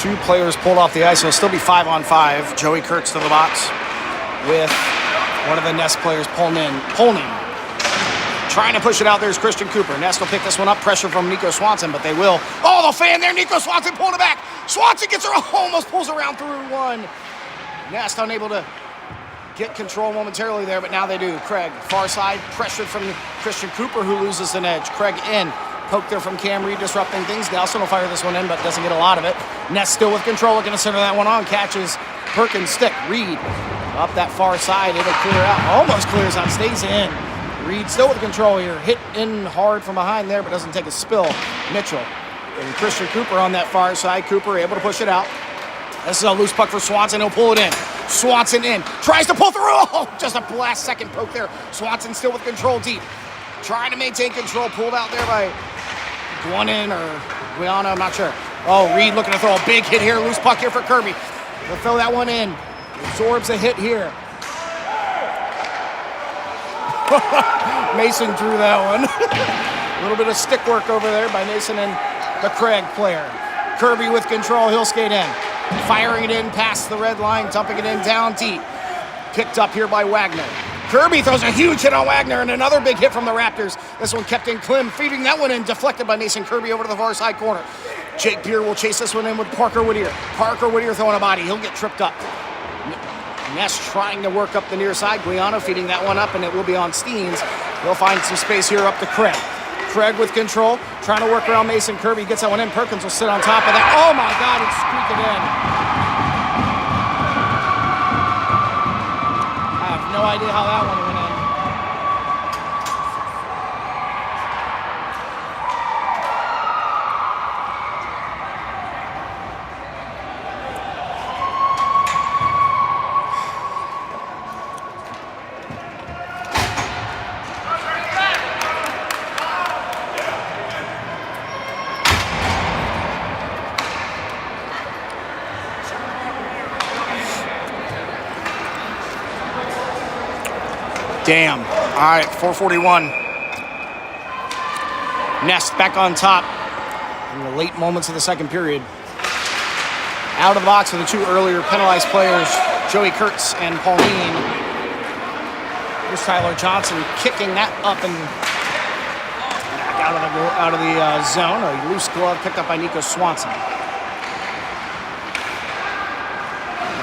two players pulled off the ice. It'll still be 5-on-5. Joey Kurtz to the box with one of the Nest players pulling in. Trying to push it out there is Christian Cooper. Nest will pick this one up. Pressure from Nico Swanson, but they will. Oh, the fan there. Nico Swanson pulling it back. Swanson gets her, almost pulls around through one. Nest unable to get control momentarily there, but now they do. Craig, far side, pressured from Christian Cooper, who loses an edge. Craig in. Poke there from Cam Reed, disrupting things. Nelson will fire this one in, but doesn't get a lot of it. Ness still with control, looking to center that one on. Catches Perkins' stick. Reed up that far side. It'll clear out. Almost clears out. Stays in. Reed still with control here. Hit in hard from behind there, but doesn't take a spill. Mitchell and Christian Cooper on that far side. Cooper able to push it out. This is a loose puck for Swanson. He'll pull it in. Swanson in. Tries to pull through. Oh, just a last second poke there. Swanson still with control deep. Trying to maintain control. Pulled out there by Guanin or Guiana, I'm not sure. Oh, Reed looking to throw a big hit here. Loose puck here for Kirby. He'll throw that one in. Absorbs a hit here. Mason drew that one. A little bit of stick work over there by Mason and the Craig player. Kirby with control. He'll skate in. Firing it in past the red line. Dumping it in down deep. Picked up here by Wagner. Kirby throws a huge hit on Wagner and another big hit from the Raptors. This one kept in Klim, feeding that one in, deflected by Mason Kirby over to the far side corner. Jake Beer will chase this one in with Parker Whittier. Parker Whittier throwing a body. He'll get tripped up. Ness trying to work up the near side. Guiana feeding that one up, and it will be on Steens. They'll find some space here up to Craig. Craig with control, trying to work around Mason Kirby. Gets that one in. Perkins will sit on top of that. Oh, my God, it's squeaking in. No idea how that one went in. Damn. All right, 4:41. Nest back on top in the late moments of the second period. Out of the box for the two earlier penalized players, Joey Kurtz and Pauline. Here's Tyler Johnson kicking that up and back out of the zone. A loose glove picked up by Nico Swanson.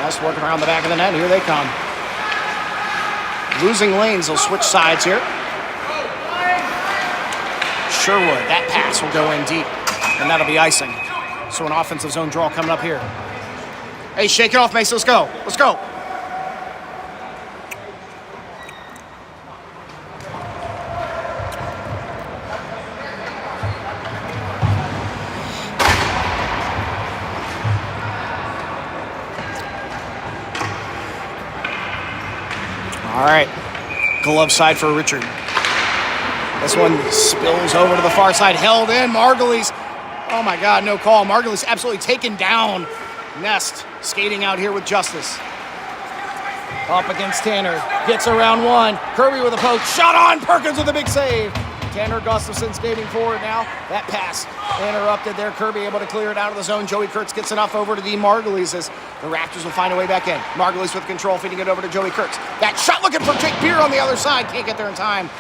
Nest working around the back of the net. Here they come. Losing lanes, they'll switch sides here. Sherwood, that pass will go in deep, and that'll be icing. So an offensive zone draw coming up here. Hey, shake it off, Mason. Let's go. Let's go. All right. Glove side for Richard. This one spills over to the far side. Held in. Margulies. Oh, my God. No call. Margulies absolutely taken down. Nest skating out here with justice. Up against Tanner. Gets around one. Kirby with a poke. Shot on. Perkins with a big save. Tanner Gustafson skating forward now. That pass interrupted there. Kirby able to clear it out of the zone. Joey Kurtz gets enough over to the Margulies as the Raptors will find a way back in. Margulies with control, feeding it over to Joey Kurtz. That shot looking for Jake Beer on the other side. Can't get there in time.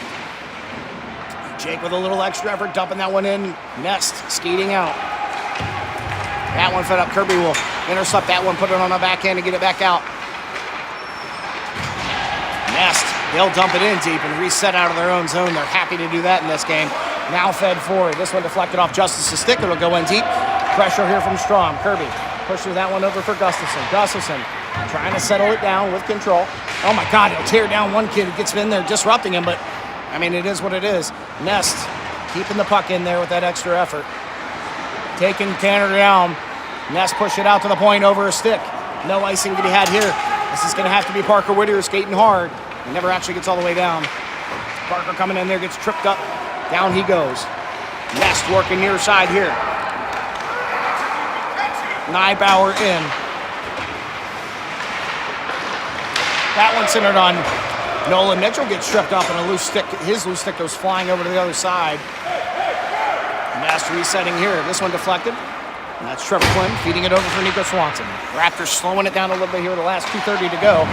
Jake with a little extra effort, dumping that one in. Nest skating out. That one fed up. Kirby will intercept that one, put it on the backhand and get it back out. Nest, they'll dump it in deep and reset out of their own zone. They're happy to do that in this game. Now fed forward. This one deflected off Justice's stick. It'll go in deep. Pressure here from Strom. Kirby pushes that one over for Gustafson. Gustafson trying to settle it down with control. Oh my God, he'll tear down one kid who gets in there disrupting him, but I mean, it is what it is. Nest keeping the puck in there with that extra effort. Taking Tanner down. Nest push it out to the point over a stick. No icing to be had here. This is going to have to be Parker Whittier skating hard. He never actually gets all the way down. Parker coming in there, gets tripped up. Down he goes. Nest working near side here. Nybauer in. That one centered on Nolan Mitchell, gets stripped up and a loose stick. His loose stick goes flying over to the other side. Nest resetting here. This one deflected. And that's Trevor Quinn feeding it over for Nico Swanson. Raptors slowing it down a little bit here. The last 2:30 to go.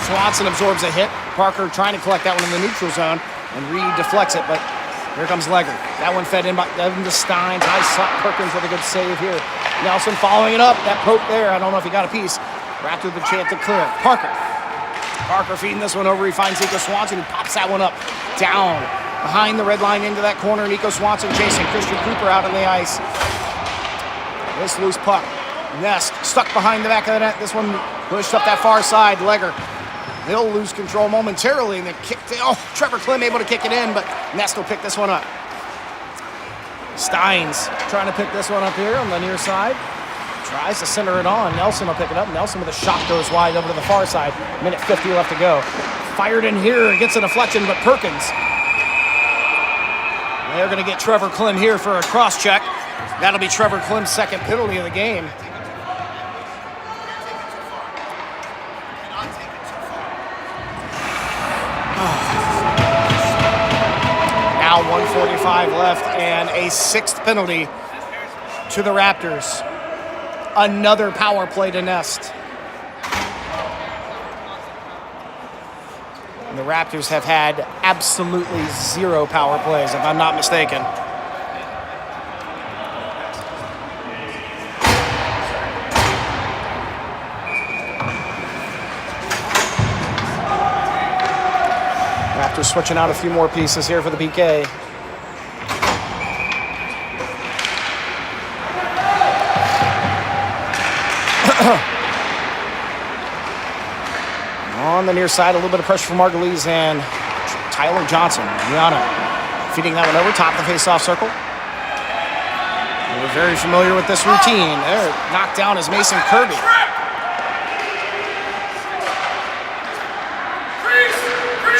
Swanson absorbs a hit. Parker trying to collect that one in the neutral zone and Reed deflects it, but here comes Legger. That one fed in to Steins. High slot. Perkins with a good save here. Nelson following it up. That poke there. I don't know if he got a piece. Raptors with a chance to clear it. Parker feeding this one over. He finds Nico Swanson, who pops that one up down behind the red line into that corner. Nico Swanson chasing Christian Cooper out on the ice. This loose puck. Nest stuck behind the back of the net. This one pushed up that far side. Legger. He'll lose control momentarily and then kick. Trevor Klim able to kick it in, but Nest will pick this one up. Steins trying to pick this one up here on the near side. Tries to center it on. Nelson will pick it up. Nelson with a shot goes wide over to the far side. Minute 50 left to go. Fired in here. Gets a deflection, but Perkins. They're going to get Trevor Klim here for a cross check. That'll be Trevor Klim's second penalty of the game. Now 1:45 left and a sixth penalty to the Raptors. Another power play to Nest. And the Raptors have had absolutely zero power plays, if I'm not mistaken. Raptors switching out a few more pieces here for the PK. On the near side, a little bit of pressure from Margulies and Tyler Johnson. Rihanna feeding that one over, top of the face-off circle. We're very familiar with this routine. There, knocked down is Mason Kirby.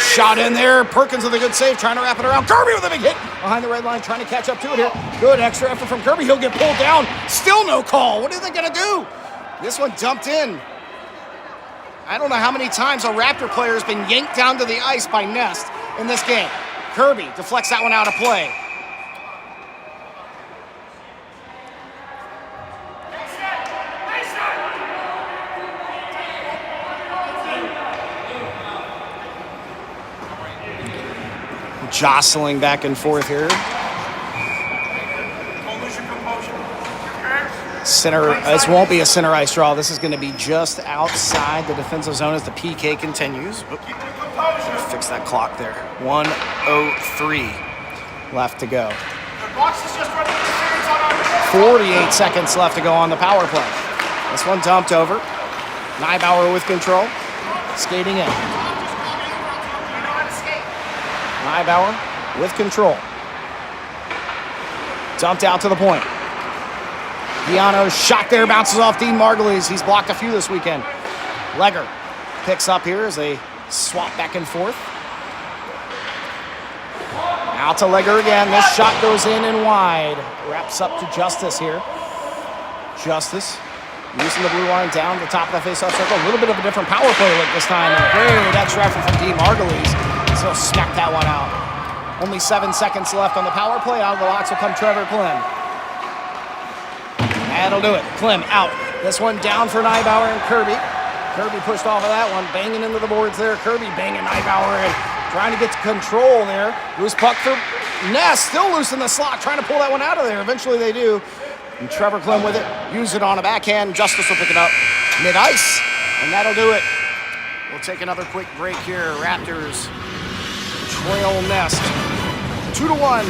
Shot in there. Perkins with a good save, trying to wrap it around. Kirby with a big hit behind the red line, trying to catch up to it here. Good extra effort from Kirby. He'll get pulled down. Still no call. What are they going to do? This one dumped in. I don't know how many times a Raptor player has been yanked down to the ice by Nest in this game. Kirby deflects that one out of play. Jostling back and forth here. Don't lose your composure. Center. This won't be a center ice draw. This is going to be just outside the defensive zone as the PK continues. Keep your composure. Fix that clock there. 1:03 left to go. The box is just running the series on our 48 seconds left to go on the power play. This one dumped over. Neibauer with control. Skating in. Neibauer with control. Dumped out to the point. Piano's shot there bounces off Dean Margulies. He's blocked a few this weekend. Legger picks up here as they swap back and forth. Out to Legger again. This shot goes in and wide. Wraps up to Justice here. Justice using the blue line down to the top of the faceoff circle. A little bit of a different power play look this time. And great extra effort from Dean Margulies. So smack that one out. Only 7 seconds left on the power play. Out of the box will come Trevor Klim. That'll do it. Klim out. This one down for Neibauer and Kirby. Kirby pushed off of that one, banging into the boards there. Kirby banging Neibauer in, trying to get to control there. Loose puck for Ness, still loose in the slot, trying to pull that one out of there. Eventually they do. And Trevor Klim with it. Use it on a backhand. Justice will pick it up mid-ice, and that'll do it. We'll take another quick break here. Raptors trail Nest 2-1.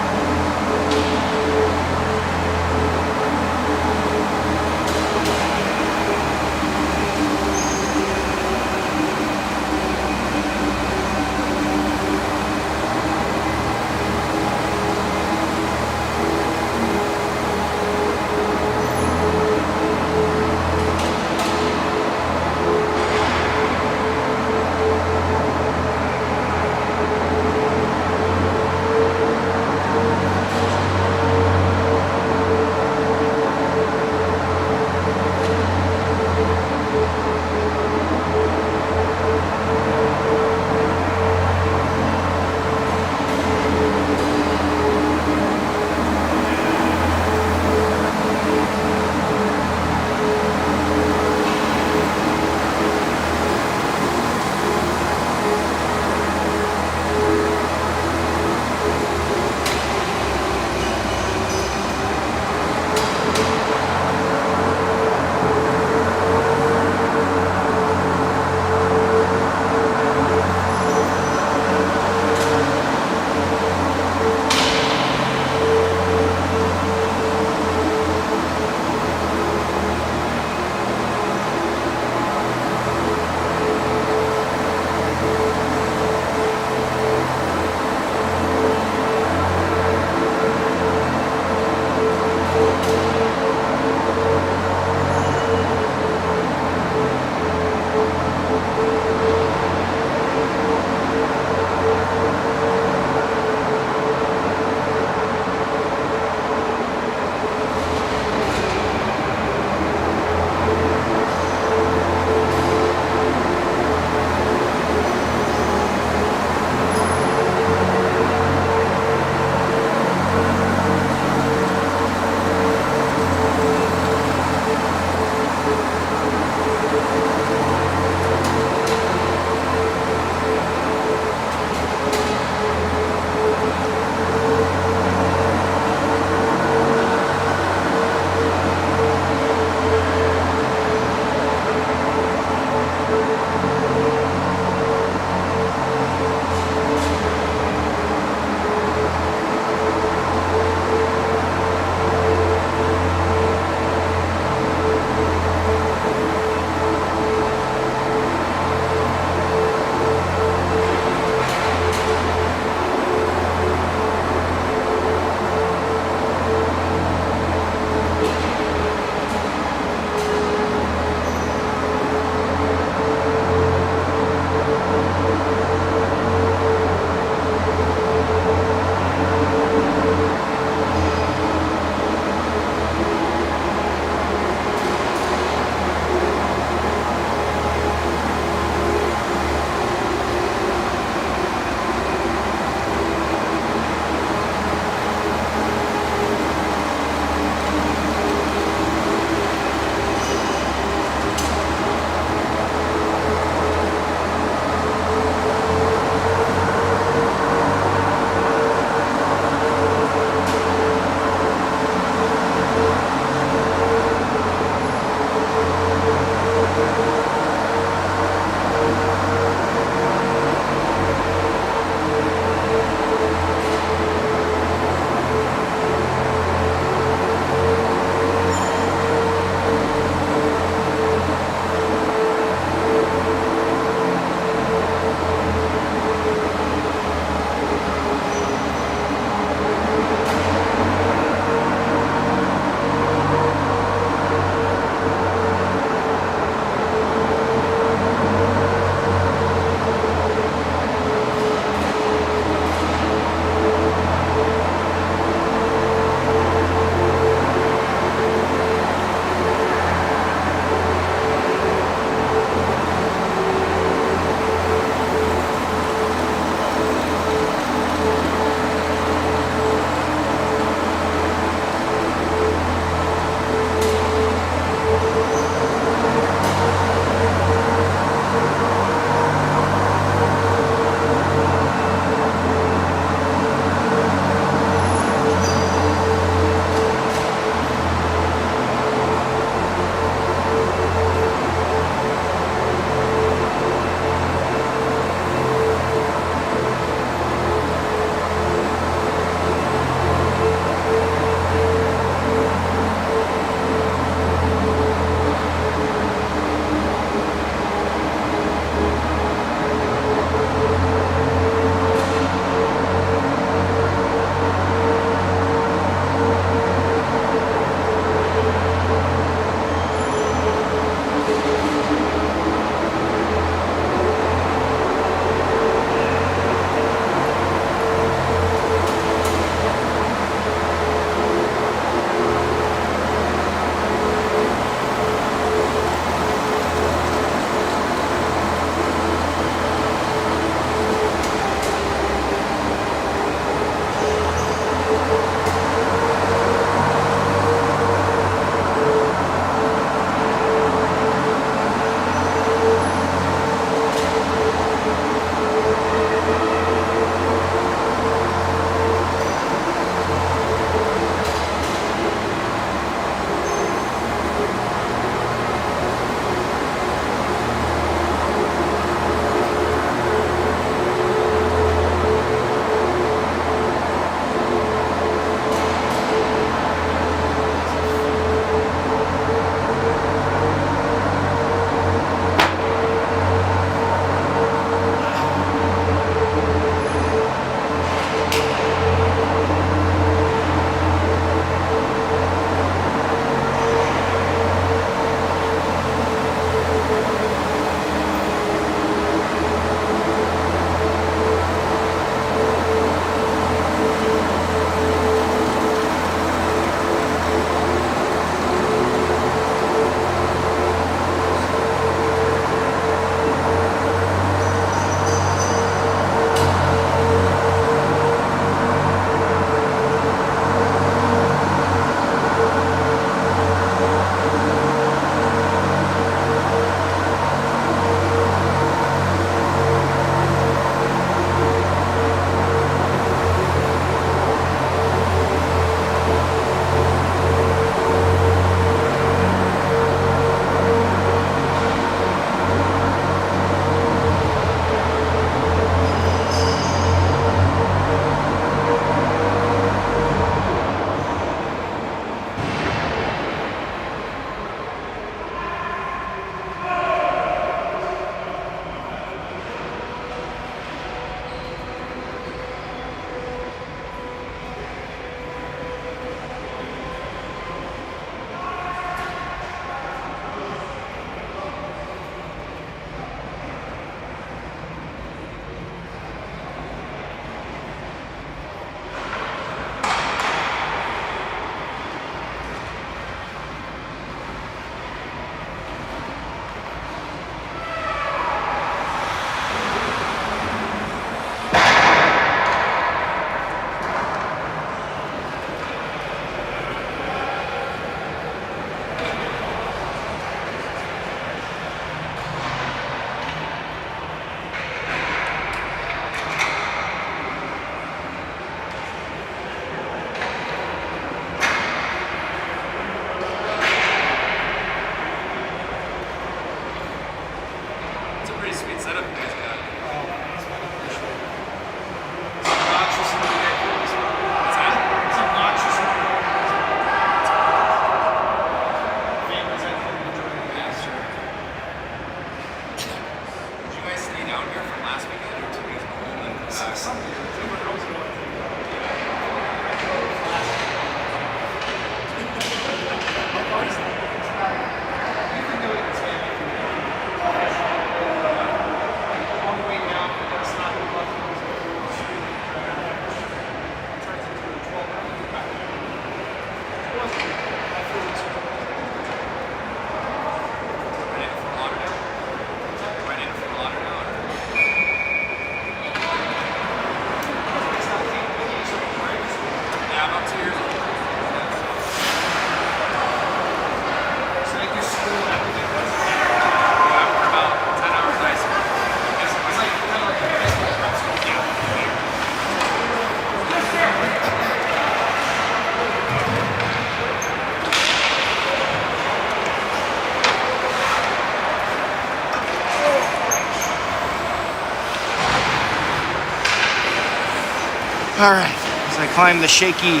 All right, as I climb the shaky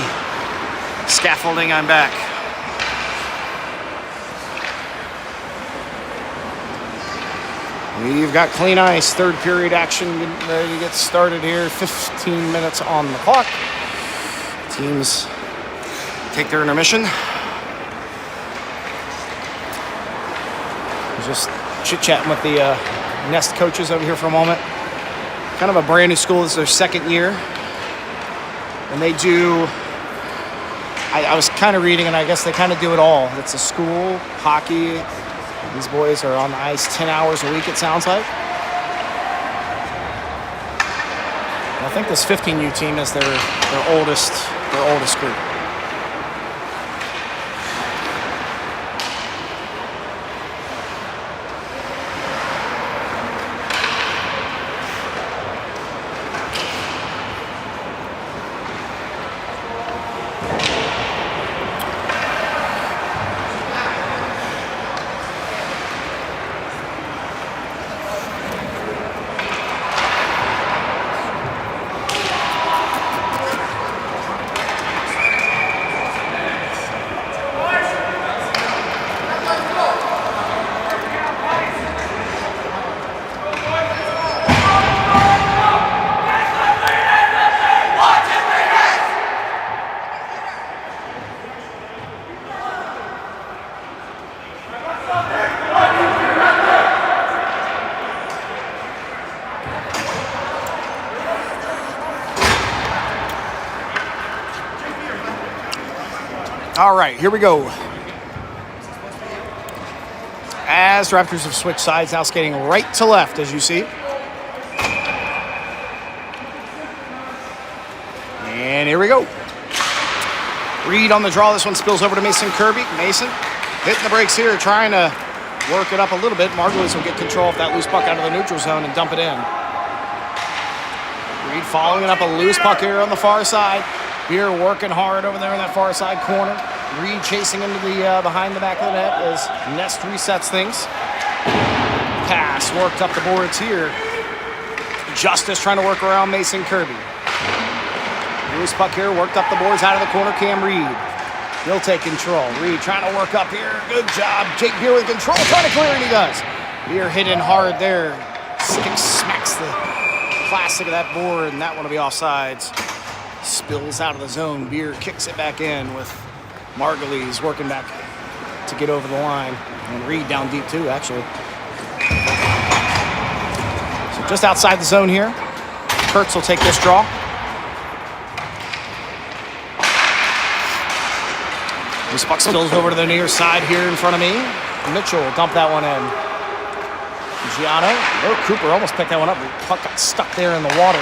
scaffolding, I'm back. We've got clean ice, third period action getting ready to get started here. 15 minutes on the clock. Teams take their intermission. Just chit-chatting with the Nest coaches over here for a moment. Kind of a brand new school. This is their second year. And they do, I was kind of reading, and I guess they kind of do it all. It's a school, hockey. These boys are on the ice 10 hours a week, it sounds like. And I think this 15U team is their oldest group. All right, here we go. As the Raptors have switched sides, now skating right to left, as you see. And here we go. Reed on the draw. This one spills over to Mason Kirby. Mason hitting the brakes here, trying to work it up a little bit. Margulies will get control of that loose puck out of the neutral zone and dump it in. Reed following it up, a loose puck here on the far side. Beer working hard over there in that far side corner. Reed chasing into the behind the back of the net as Nest resets things. Pass worked up the boards here. Justice trying to work around Mason Kirby. Loose puck here, worked up the boards out of the corner. Cam Reed. He'll take control. Reed trying to work up here. Good job. Jake Beer with control, trying to clear, and he does. Beer hitting hard there. Stick smacks the plastic of that board, and that one will be offsides. Spills out of the zone. Beer kicks it back in with Margulies working back to get over the line. And Reed down deep too, actually. So just outside the zone here. Kurtz will take this draw. This puck spills over to the near side here in front of me. Mitchell will dump that one in. Giano. Oh, Cooper almost picked that one up. The puck got stuck there in the water.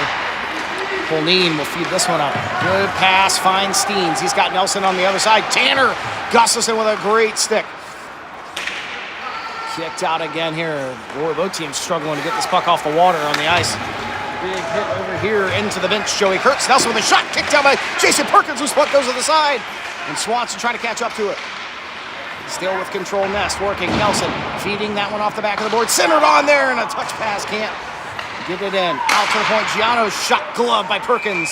Polneen will feed this one up. Good pass, finds Steens. He's got Nelson on the other side. Tanner Gustafson with a great stick. Kicked out again here. Boy, both teams struggling to get this puck off the water on the ice. Big hit over here into the bench. Joey Kurtz. Nelson with a shot kicked out by Jason Perkins, whose puck goes to the side. And Swanson trying to catch up to it. Still with control, Nest working. Nelson feeding that one off the back of the board. Centered on there, and a touch pass can't get it in. Out to the point. Giano's shot glove by Perkins.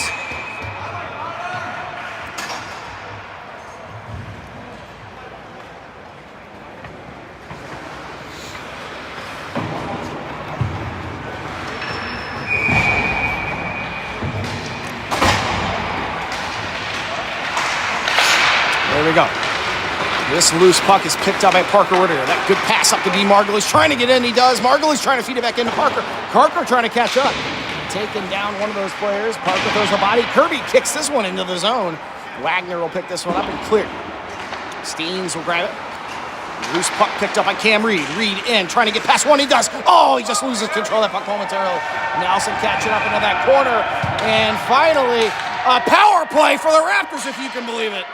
There we go. This loose puck is picked up by Parker Ritter. That good pass up to D. Margulies trying to get in. He does. Margulies trying to feed it back into Parker. Parker trying to catch up. Taking down one of those players. Parker throws a body. Kirby kicks this one into the zone. Wagner will pick this one up and clear. Steens will grab it. Loose puck picked up by Cam Reed. Reed in, trying to get past one. He does. Oh, he just loses control of that puck momentarily. Nelson catching up into that corner. And finally, a power play for the Raptors, if you can believe it.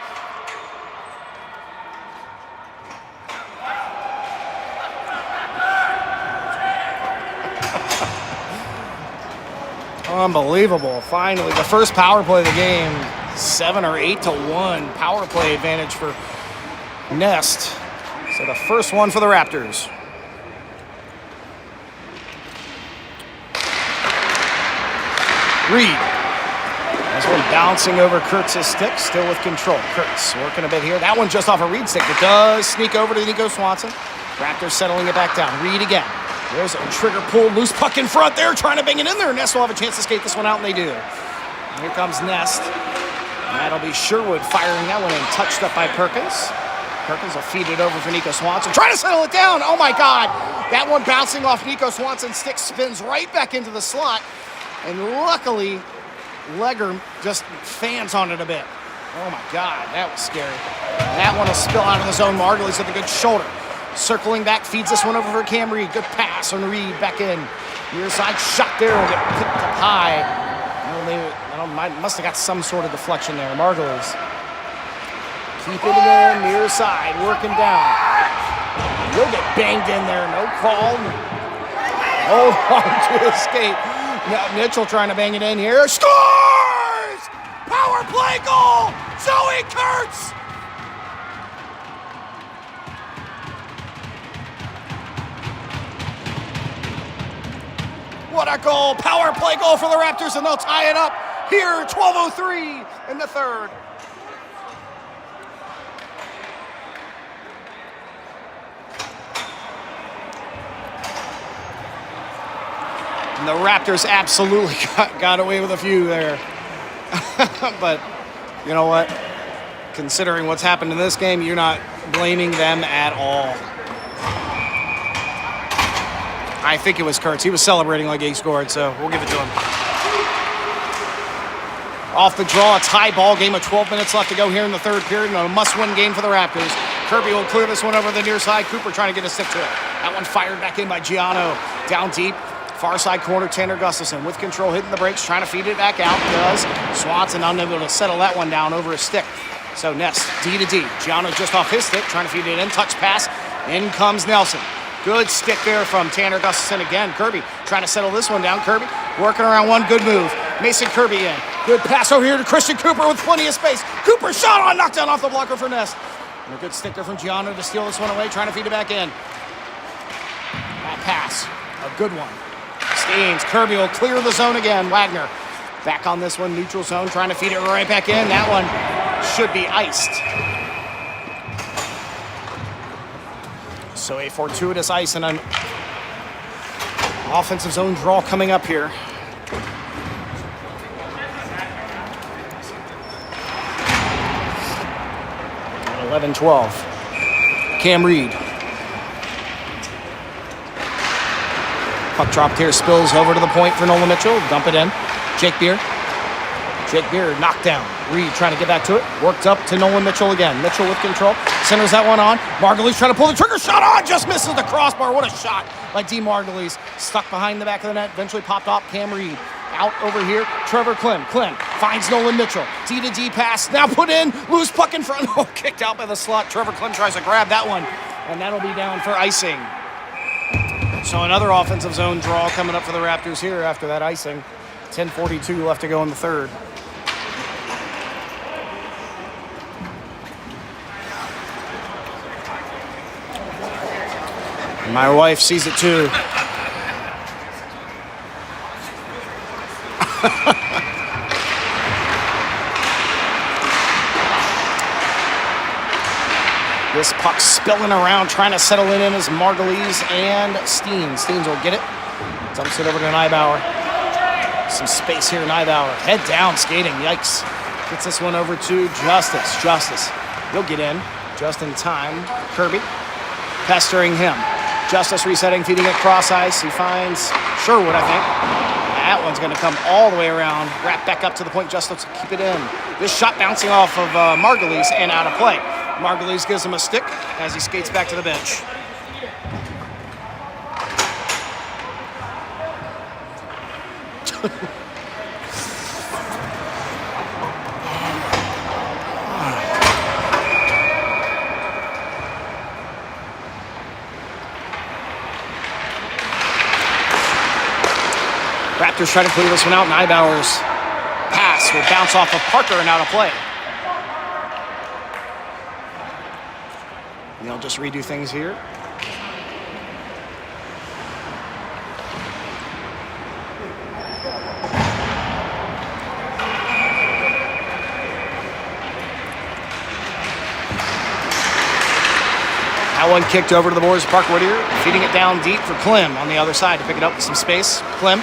Unbelievable. Finally, the first power play of the game. 7 or 8 to 1 power play advantage for Nest. So the first one for the Raptors. Reed. This one bouncing over Kurtz's stick, still with control. Kurtz working a bit here. That one just off a Reed stick, but does sneak over to Nico Swanson. Raptors settling it back down. Reed again. There's a trigger pull, loose puck in front there, trying to bang it in there. Nest will have a chance to skate this one out, and they do. Here comes Nest. That'll be Sherwood firing that one in, touched up by Perkins. Perkins will feed it over for Nico Swanson, trying to settle it down. Oh my God. That one bouncing off Nico Swanson's stick spins right back into the slot. And luckily, Legger just fans on it a bit. Oh my God, that was scary. That one will spill out of the zone. Margulies with a good shoulder. Circling back, feeds this one over for Cam Reed. Good pass on Reed, back in. Near side shot there, will get picked up high. Must have got some sort of deflection there. Margulies. Keep it in, near side, working down. Will get banged in there, no call. Hold on to escape. Mitchell trying to bang it in here. Scores! Power play goal! Zoe Kurtz! What a goal! Power play goal for the Raptors, and they'll tie it up here, 12:03 in the third. And the Raptors absolutely got away with a few there. But you know what? Considering what's happened in this game, you're not blaming them at all. I think it was Kurtz. He was celebrating like he scored, so we'll give it to him. Off the draw, a tie ball game with 12 minutes left to go here in the third period, and a must-win game for the Raptors. Kirby will clear this one over the near side. Cooper trying to get a stick to it. That one fired back in by Giano. Down deep. Far side corner, Tanner Gustafson with control, hitting the brakes, trying to feed it back out. Does. Swanson unable to settle that one down over his stick. So Nest, D to D. Giano just off his stick, trying to feed it in. Touch pass. In comes Nelson. Good stick there from Tanner Gustafson again. Kirby trying to settle this one down. Kirby working around one. Good move. Mason Kirby in. Good pass over here to Christian Cooper with plenty of space. Cooper shot on, knocked down off the blocker for Nest. And a good stick there from Giano to steal this one away, trying to feed it back in. That pass, a good one. Steens, Kirby will clear the zone again. Wagner back on this one, neutral zone, trying to feed it right back in. That one should be iced. So a fortuitous ice and an offensive zone draw coming up here. At 11-12. Cam Reed. Puck dropped here, spills over to the point for Nolan Mitchell. Dump it in. Jake Beer. Jake Beer knocked down. Reed trying to get back to it. Worked up to Nolan Mitchell again. Mitchell with control. Centers that one on. Margulies trying to pull the trigger. Shot on. Just misses the crossbar. What a shot by D. Margulies. Stuck behind the back of the net. Eventually popped off. Cam Reed. Out over here. Trevor Klim. Klim finds Nolan Mitchell. D to D pass. Now put in. Loose puck in front. Oh, kicked out by the slot. Trevor Klim tries to grab that one. And that'll be down for icing. So another offensive zone draw coming up for the Raptors here after that icing. 10:42 left to go in the third. My wife sees it too. This puck spilling around, trying to settle it in as Margulies and Steens. Steens will get it. Dumps it over to Neibauer. Some space here, Neibauer. Head down, skating, yikes. Gets this one over to Justice. Justice, he'll get in just in time. Kirby pestering him. Justice resetting, feeding it cross ice. He finds Sherwood, I think. That one's going to come all the way around. Wrap back up to the point. Justice will keep it in. This shot bouncing off of Margulies and out of play. Margulies gives him a stick as he skates back to the bench. Raptors try to clear this one out. Neibauer's pass will bounce off of Parker and out of play. And they'll just redo things here. That one kicked over to the boards. Parker Whittier feeding it down deep for Clem on the other side to pick it up with some space. Clem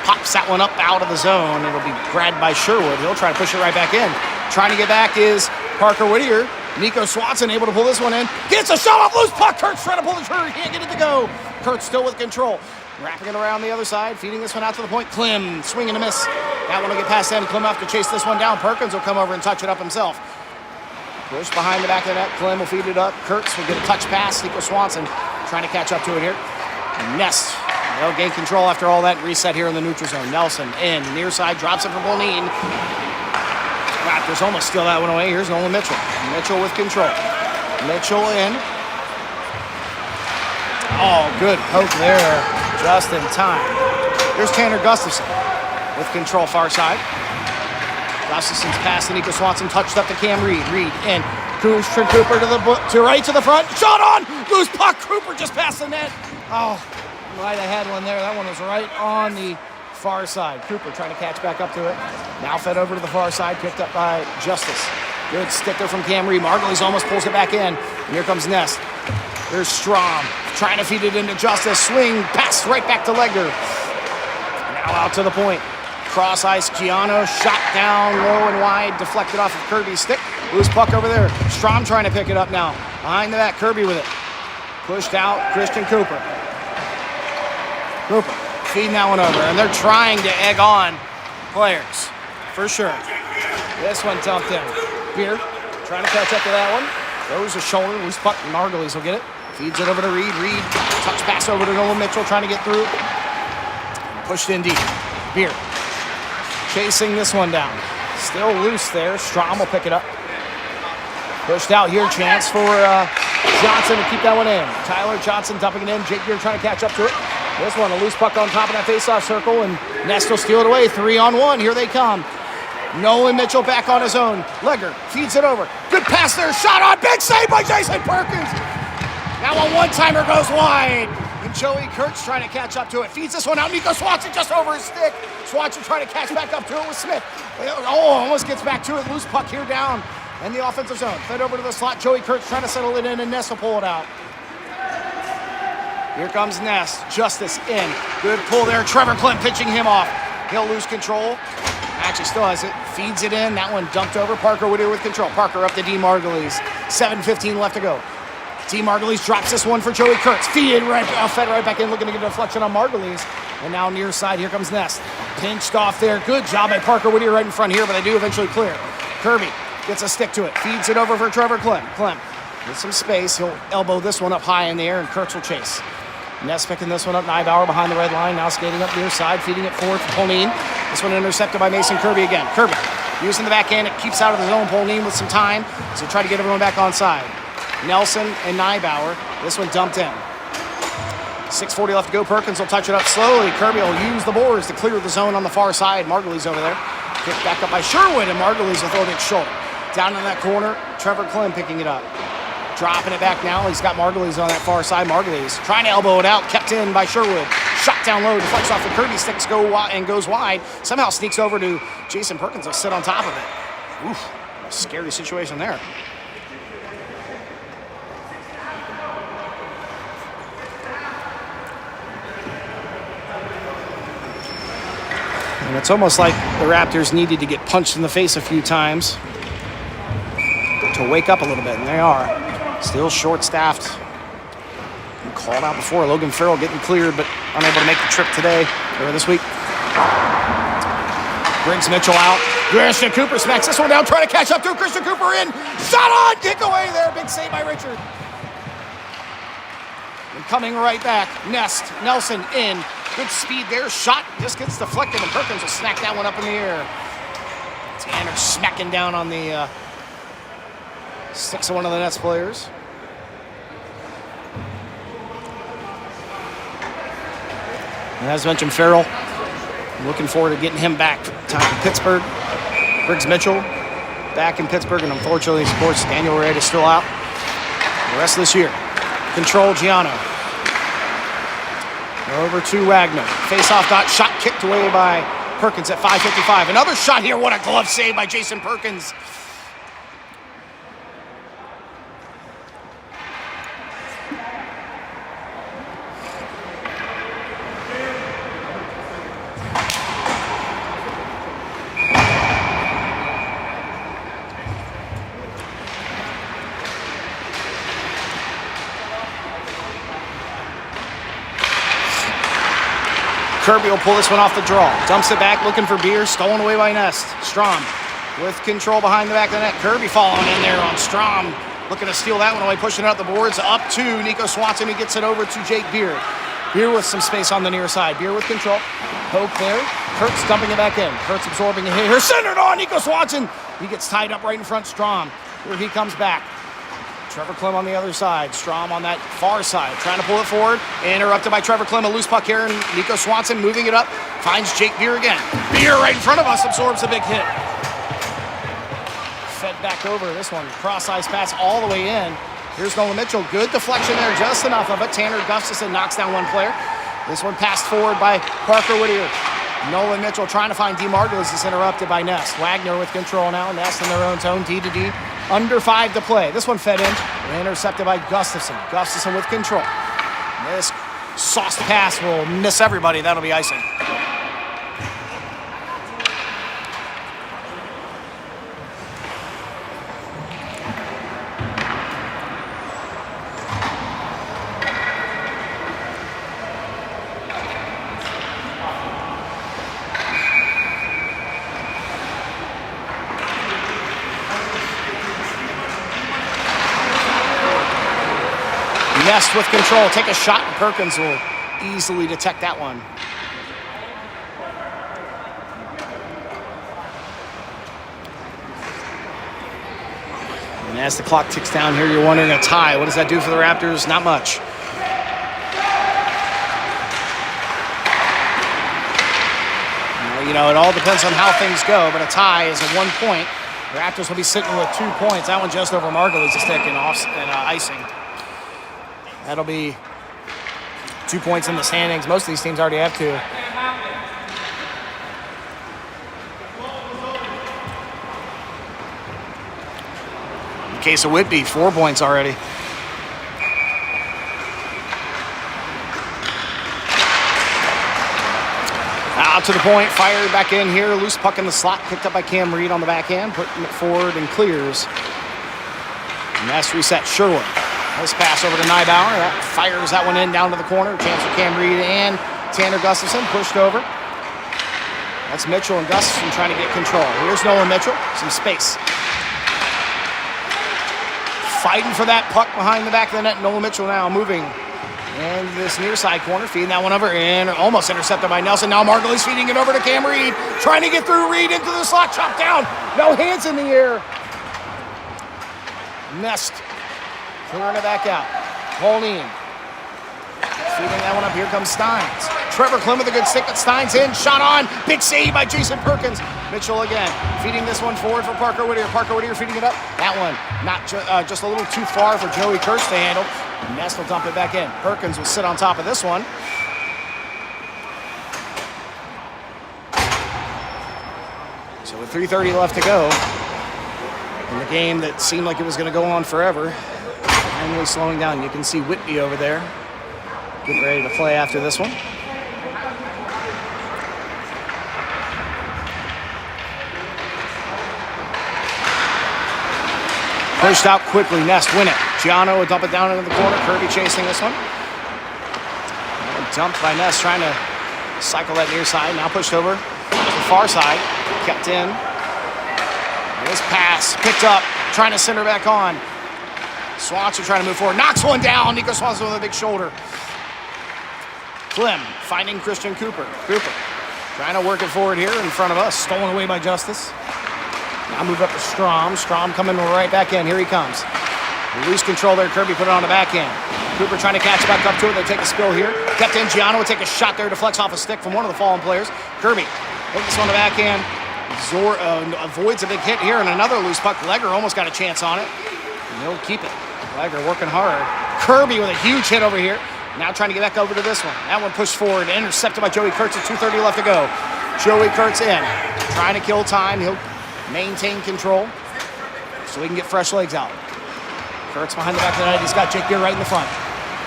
pops that one up out of the zone. It'll be grabbed by Sherwood. He'll try to push it right back in. Trying to get back is Parker Whittier. Nico Swanson able to pull this one in. Gets a shot off loose puck. Kurtz trying to pull the trigger. Can't get it to go. Kurtz still with control. Wrapping it around the other side. Feeding this one out to the point. Clem swing and a miss. That one will get past him. Clem have to chase this one down. Perkins will come over and touch it up himself. Push behind the back of the net. Clem will feed it up. Kurtz will get a touch pass. Nico Swanson trying to catch up to it here. Nest. They'll gain control after all that. Reset here in the neutral zone. Nelson in. Near side. Drops it for Bolneen. Raptors almost steal that one away. Here's Nolan Mitchell. Mitchell with control. Mitchell in. Oh, good poke there. Just in time. Here's Tanner Gustafson with control far side. Gustafson's pass to Nico Swanson. Touched up to Cam Reed. Reed in. Christian Cooper to right to the front. Shot on! Loose puck. Cooper just past the net. Oh, might have had one there. That one was right on the far side. Cooper trying to catch back up to it. Now fed over to the far side. Picked up by Justice. Good sticker from Cam Reed. Margulies almost pulls it back in. And here comes Nest. There's Strom trying to feed it into Justice. Swing. Pass right back to Legger. Now out to the point. Cross ice. Giano shot down low and wide. Deflected off of Kirby's stick. Loose puck over there. Strom trying to pick it up now. Behind the back. Kirby with it. Pushed out. Christian Cooper. Cooper feeding that one over. And they're trying to egg on players. For sure. This one dumped in. Beer trying to catch up to that one. Throws a shoulder. Loose puck. Margulies will get it. Feeds it over to Reed. Reed. Touch pass over to Nolan Mitchell. Trying to get through. Pushed in deep. Beer. Chasing this one down. Still loose there. Strom will pick it up. Pushed out here. Chance for Johnson to keep that one in. Tyler Johnson dumping it in. Jake Beer trying to catch up to it. This one, a loose puck on top of that faceoff circle, and Nest will steal it away. 3-on-1. Here they come. Nolan Mitchell back on his own. Legger feeds it over. Good pass there. Shot on. Big save by Jason Perkins. Now a one-timer goes wide. And Joey Kurtz trying to catch up to it. Feeds this one out. Nico Swanson just over his stick. Swanson trying to catch back up to it with Smith. Oh, almost gets back to it. Loose puck here down in the offensive zone. Fed over to the slot. Joey Kurtz trying to settle it in, and Nest will pull it out. Here comes Nest. Justice in. Good pull there. Trevor Clem pitching him off. He'll lose control. Actually still has it. Feeds it in. That one dumped over. Parker Whittier with control. Parker up to D. Margulies. 7:15 left to go. D. Margulies drops this one for Joey Kurtz. Fed right back in, looking to get a deflection on Margulies. And now near side, here comes Nest. Pinched off there. Good job by Parker Whittier right in front here, but they do eventually clear. Kirby gets a stick to it. Feeds it over for Trevor Clem. Clem with some space. He'll elbow this one up high in the air, and Kurtz will chase. Nest picking this one up. Nybauer behind the red line. Now skating up near side. Feeding it forward for Polneen. This one intercepted by Mason Kirby again. Kirby using the backhand. It keeps out of the zone. Polneen with some time. So try to get everyone back on side. Nelson and Nybauer. This one dumped in. 6:40 left to go. Perkins will touch it up slowly. Kirby will use the boards to clear the zone on the far side. Margulies over there. Kicked back up by Sherwood, and Margulies will throw it shoulder. Down in that corner, Trevor Clem picking it up. Dropping it back now. He's got Margulies on that far side. Margulies trying to elbow it out. Kept in by Sherwood. Shot down low. Deflects off the Kirby sticks. Goes wide. Somehow sneaks over to Jason Perkins. Will sit on top of it. Oof. A scary situation there. And it's almost like the Raptors needed to get punched in the face a few times to wake up a little bit, and they are. Still short-staffed. Called out before. Logan Farrell getting cleared, but unable to make the trip today or this week. Brings Mitchell out. Christian Cooper smacks this one down, trying to catch up to Christian Cooper in. Shot on! Kick away there. Big save by Richard. And coming right back, Nest. Nelson in. Good speed there. Shot just gets deflected, and Perkins will snack that one up in the air. Tanner smacking down on the sticks of one of the Nets players. And as mentioned, Farrell, looking forward to getting him back. Time in Pittsburgh. Briggs Mitchell back in Pittsburgh, and unfortunately, of course, Daniel Red is still out the rest of this year. Control Giano. Over to Wagner. Face-off dot. Shot kicked away by Perkins at 5:55. Another shot here. What a glove save by Jason Perkins. Kirby will pull this one off the draw. Dumps it back, looking for Beer. Stolen away by Nest. Strom with control behind the back of the net. Kirby following in there on Strom. Looking to steal that one away, pushing it up the boards. Up to Nico Swanson, who gets it over to Jake Beer. Beer with some space on the near side. Beer with control. Poke there. Kurtz dumping it back in. Kurtz absorbing a hit here. Centered on Nico Swanson. He gets tied up right in front. Strom. Here he comes back. Trevor Klim on the other side. Strom on that far side. Trying to pull it forward. Interrupted by Trevor Klim. A loose puck here. And Nico Swanson moving it up. Finds Jake Beer again. Beer right in front of us. Absorbs a big hit. Fed back over this one. Cross-ice pass all the way in. Here's Nolan Mitchell. Good deflection there. Just enough of it. Tanner Gustafson knocks down one player. This one passed forward by Parker Whittier. Nolan Mitchell trying to find DeMargolis is interrupted by Nest. Wagner with control now. Nest in their own zone. D-to-D. Under 5 to play. This one fed in. Intercepted by Gustafson. Gustafson with control. This sauced pass will miss everybody. That'll be icing. Nest with control. Take a shot, and Perkins will easily detect that one. And as the clock ticks down here, you're wondering a tie. What does that do for the Raptors? Not much. You know, it all depends on how things go, but a tie is at 1 point. The Raptors will be sitting with 2 points. That one just over Margulies' stick and icing. That'll be 2 points in the standings. Most of these teams already have 2. In case of Whitby, 4 points already. Out to the point, fired back in here. Loose puck in the slot, picked up by Cam Reed on the backhand, putting it forward and clears. And that's reset Sherwood. This pass over to Neibauer. That fires that one in down to the corner. Chance for Cam Reed and Tanner Gustafson. Pushed over. That's Mitchell and Gustafson trying to get control. Here's Nolan Mitchell. Some space. Fighting for that puck behind the back of the net. Nolan Mitchell now moving. And this near side corner. Feeding that one over. And almost intercepted by Nelson. Now Margulies feeding it over to Cam Reed. Trying to get through Reed into the slot. Chopped down. No hands in the air. Nest. Clearing it back out. Pauline. Feeding that one up. Here comes Steins. Trevor Klim with a good stick, but Steins in. Shot on. Big save by Jason Perkins. Mitchell again. Feeding this one forward for Parker Whittier. Parker Whittier feeding it up. That one not just a little too far for Joey Kurtz to handle. Nest will dump it back in. Perkins will sit on top of this one. So with 3:30 left to go, in the game that seemed like it was going to go on forever, finally slowing down. You can see Whitby over there getting ready to play after this one. Pushed out quickly. Nest win it. Giano will dump it down into the corner. Kirby chasing this one. Dumped by Nest, trying to cycle that near side. Now pushed over to the far side. Kept in. This pass picked up. Trying to center back on. Swanson trying to move forward. Knocks one down. Nico Swanson with a big shoulder. Klim finding Christian Cooper. Cooper trying to work it forward here in front of us. Stolen away by Justice. Now move up to Strom. Strom coming right back in. Here he comes. Loose control there. Kirby put it on the backhand. Cooper trying to catch back up to it. They take a spill here. Kept in. Giano would take a shot there. Deflects off a stick from one of the fallen players. Kirby hit this on the backhand. Avoids a big hit here and another loose puck. Legger almost got a chance on it. And he'll keep it. Legger working hard. Kirby with a huge hit over here. Now trying to get back over to this one. That one pushed forward. Intercepted by Joey Kurtz at 2:30 left to go. Joey Kurtz in. Trying to kill time. He'll maintain control so he can get fresh legs out. Kurtz behind the back of the net. He's got Jake Beer right in the front.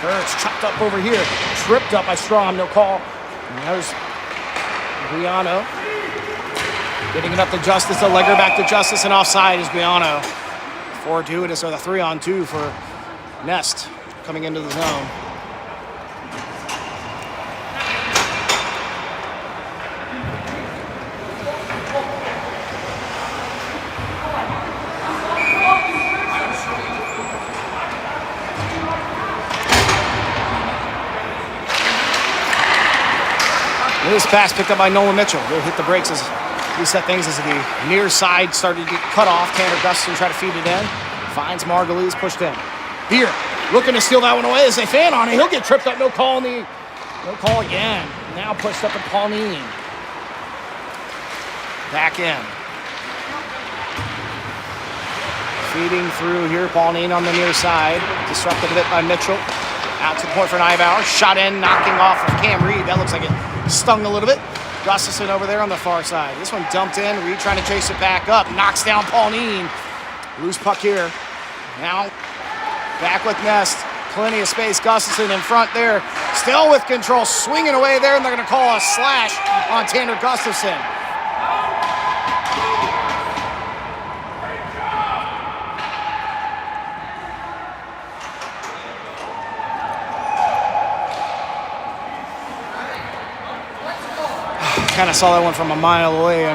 Kurtz chopped up over here. Tripped up by Strom, no call. And there's Guiano. Getting it up to Justice, the legger back to Justice, and offside is Guiano. Fortuitous, or the 3-on-2 for Nest coming into the zone. This pass picked up by Nolan Mitchell. He'll hit the brakes as reset things as the near side started to get cut off. Tanner Gustafson tried to feed it in. Finds Margulies, pushed in. Beer looking to steal that one away as they fan on it. He'll get tripped up. No call again. Now pushed up to Paulini. Back in. Feeding through here. Paulini on the near side. Disrupted a bit by Mitchell. Out to the point for Nybauer. Shot in, knocking off of Cam Reed. That looks like it stung a little bit. Gustafson over there on the far side. This one dumped in. Reed trying to chase it back up. Knocks down Paulini. Loose puck here. Now back with Nest. Plenty of space. Gustafson in front there. Still with control. Swinging away there, and they're going to call a slash on Tanner Gustafson. Kind of saw that one from a mile away. I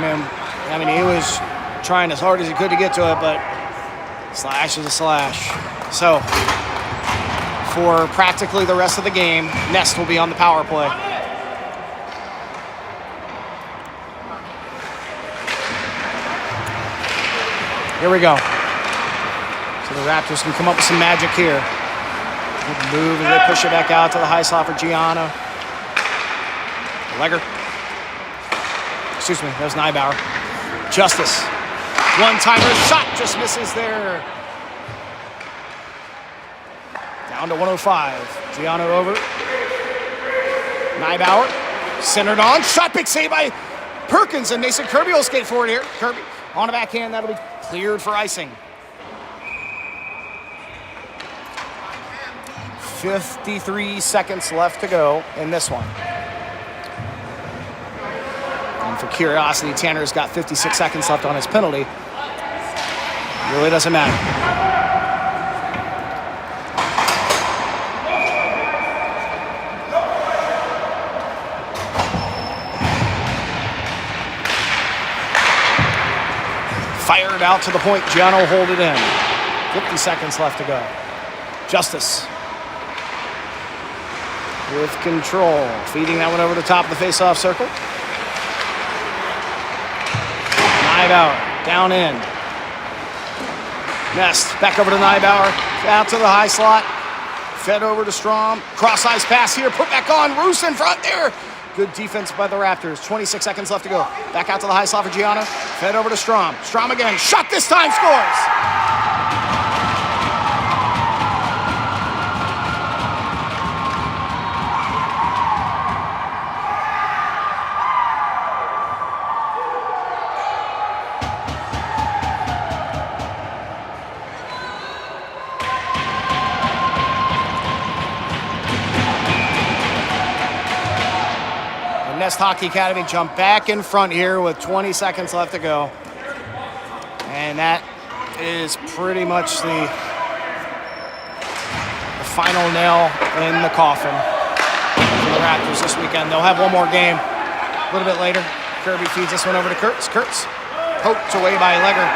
mean, he was trying as hard as he could to get to it, but slash is a slash. So, for practically the rest of the game, Nest will be on the power play. Here we go. So the Raptors can come up with some magic here. Good move as they push it back out to the high slot for Gianna. Legger. Excuse me, that was Nybauer. Justice. One-timer shot just misses there. Down to 105. Gianno over. Nybauer. Centered on. Shot, big save by Perkins, and Mason Kirby will skate forward here. Kirby on a backhand. That'll be cleared for icing. 53 seconds left to go in this one. And for curiosity, Tanner's got 56 seconds left on his penalty. Really doesn't matter. Fired out to the point. Gianno will hold it in. 50 seconds left to go. Justice with control. Feeding that one over the top of the face-off circle. Nybauer down in. Nest back over to Nybauer. Out to the high slot. Fed over to Strom. Cross ice pass here. Put back on. Roos in front there. Good defense by the Raptors. 26 seconds left to go. Back out to the high slot for Gianna. Fed over to Strom. Strom again. Shot this time. Scores. Nest Hockey Academy jump back in front here with 20 seconds left to go. And that is pretty much the final nail in the coffin for the Raptors this weekend. They'll have one more game a little bit later. Kirby feeds this one over to Kurtz. Kurtz poked away by Legger.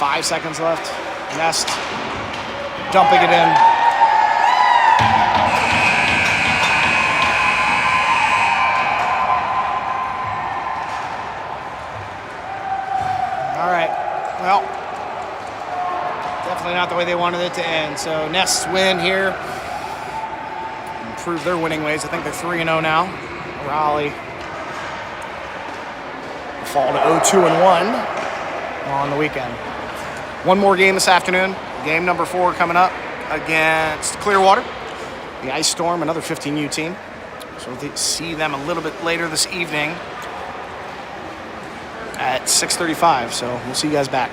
5 seconds left. Nest dumping it in. All right, well, definitely not the way they wanted it to end. So Nest's win here. Improve their winning ways. I think they're 3-0 now. Raleigh will fall to 0-2-1 on the weekend. One more game this afternoon. Game number 4 coming up against Clearwater. The Ice Storm, another 15U team. So we'll see them a little bit later this evening at 6:35, so we'll see you guys back.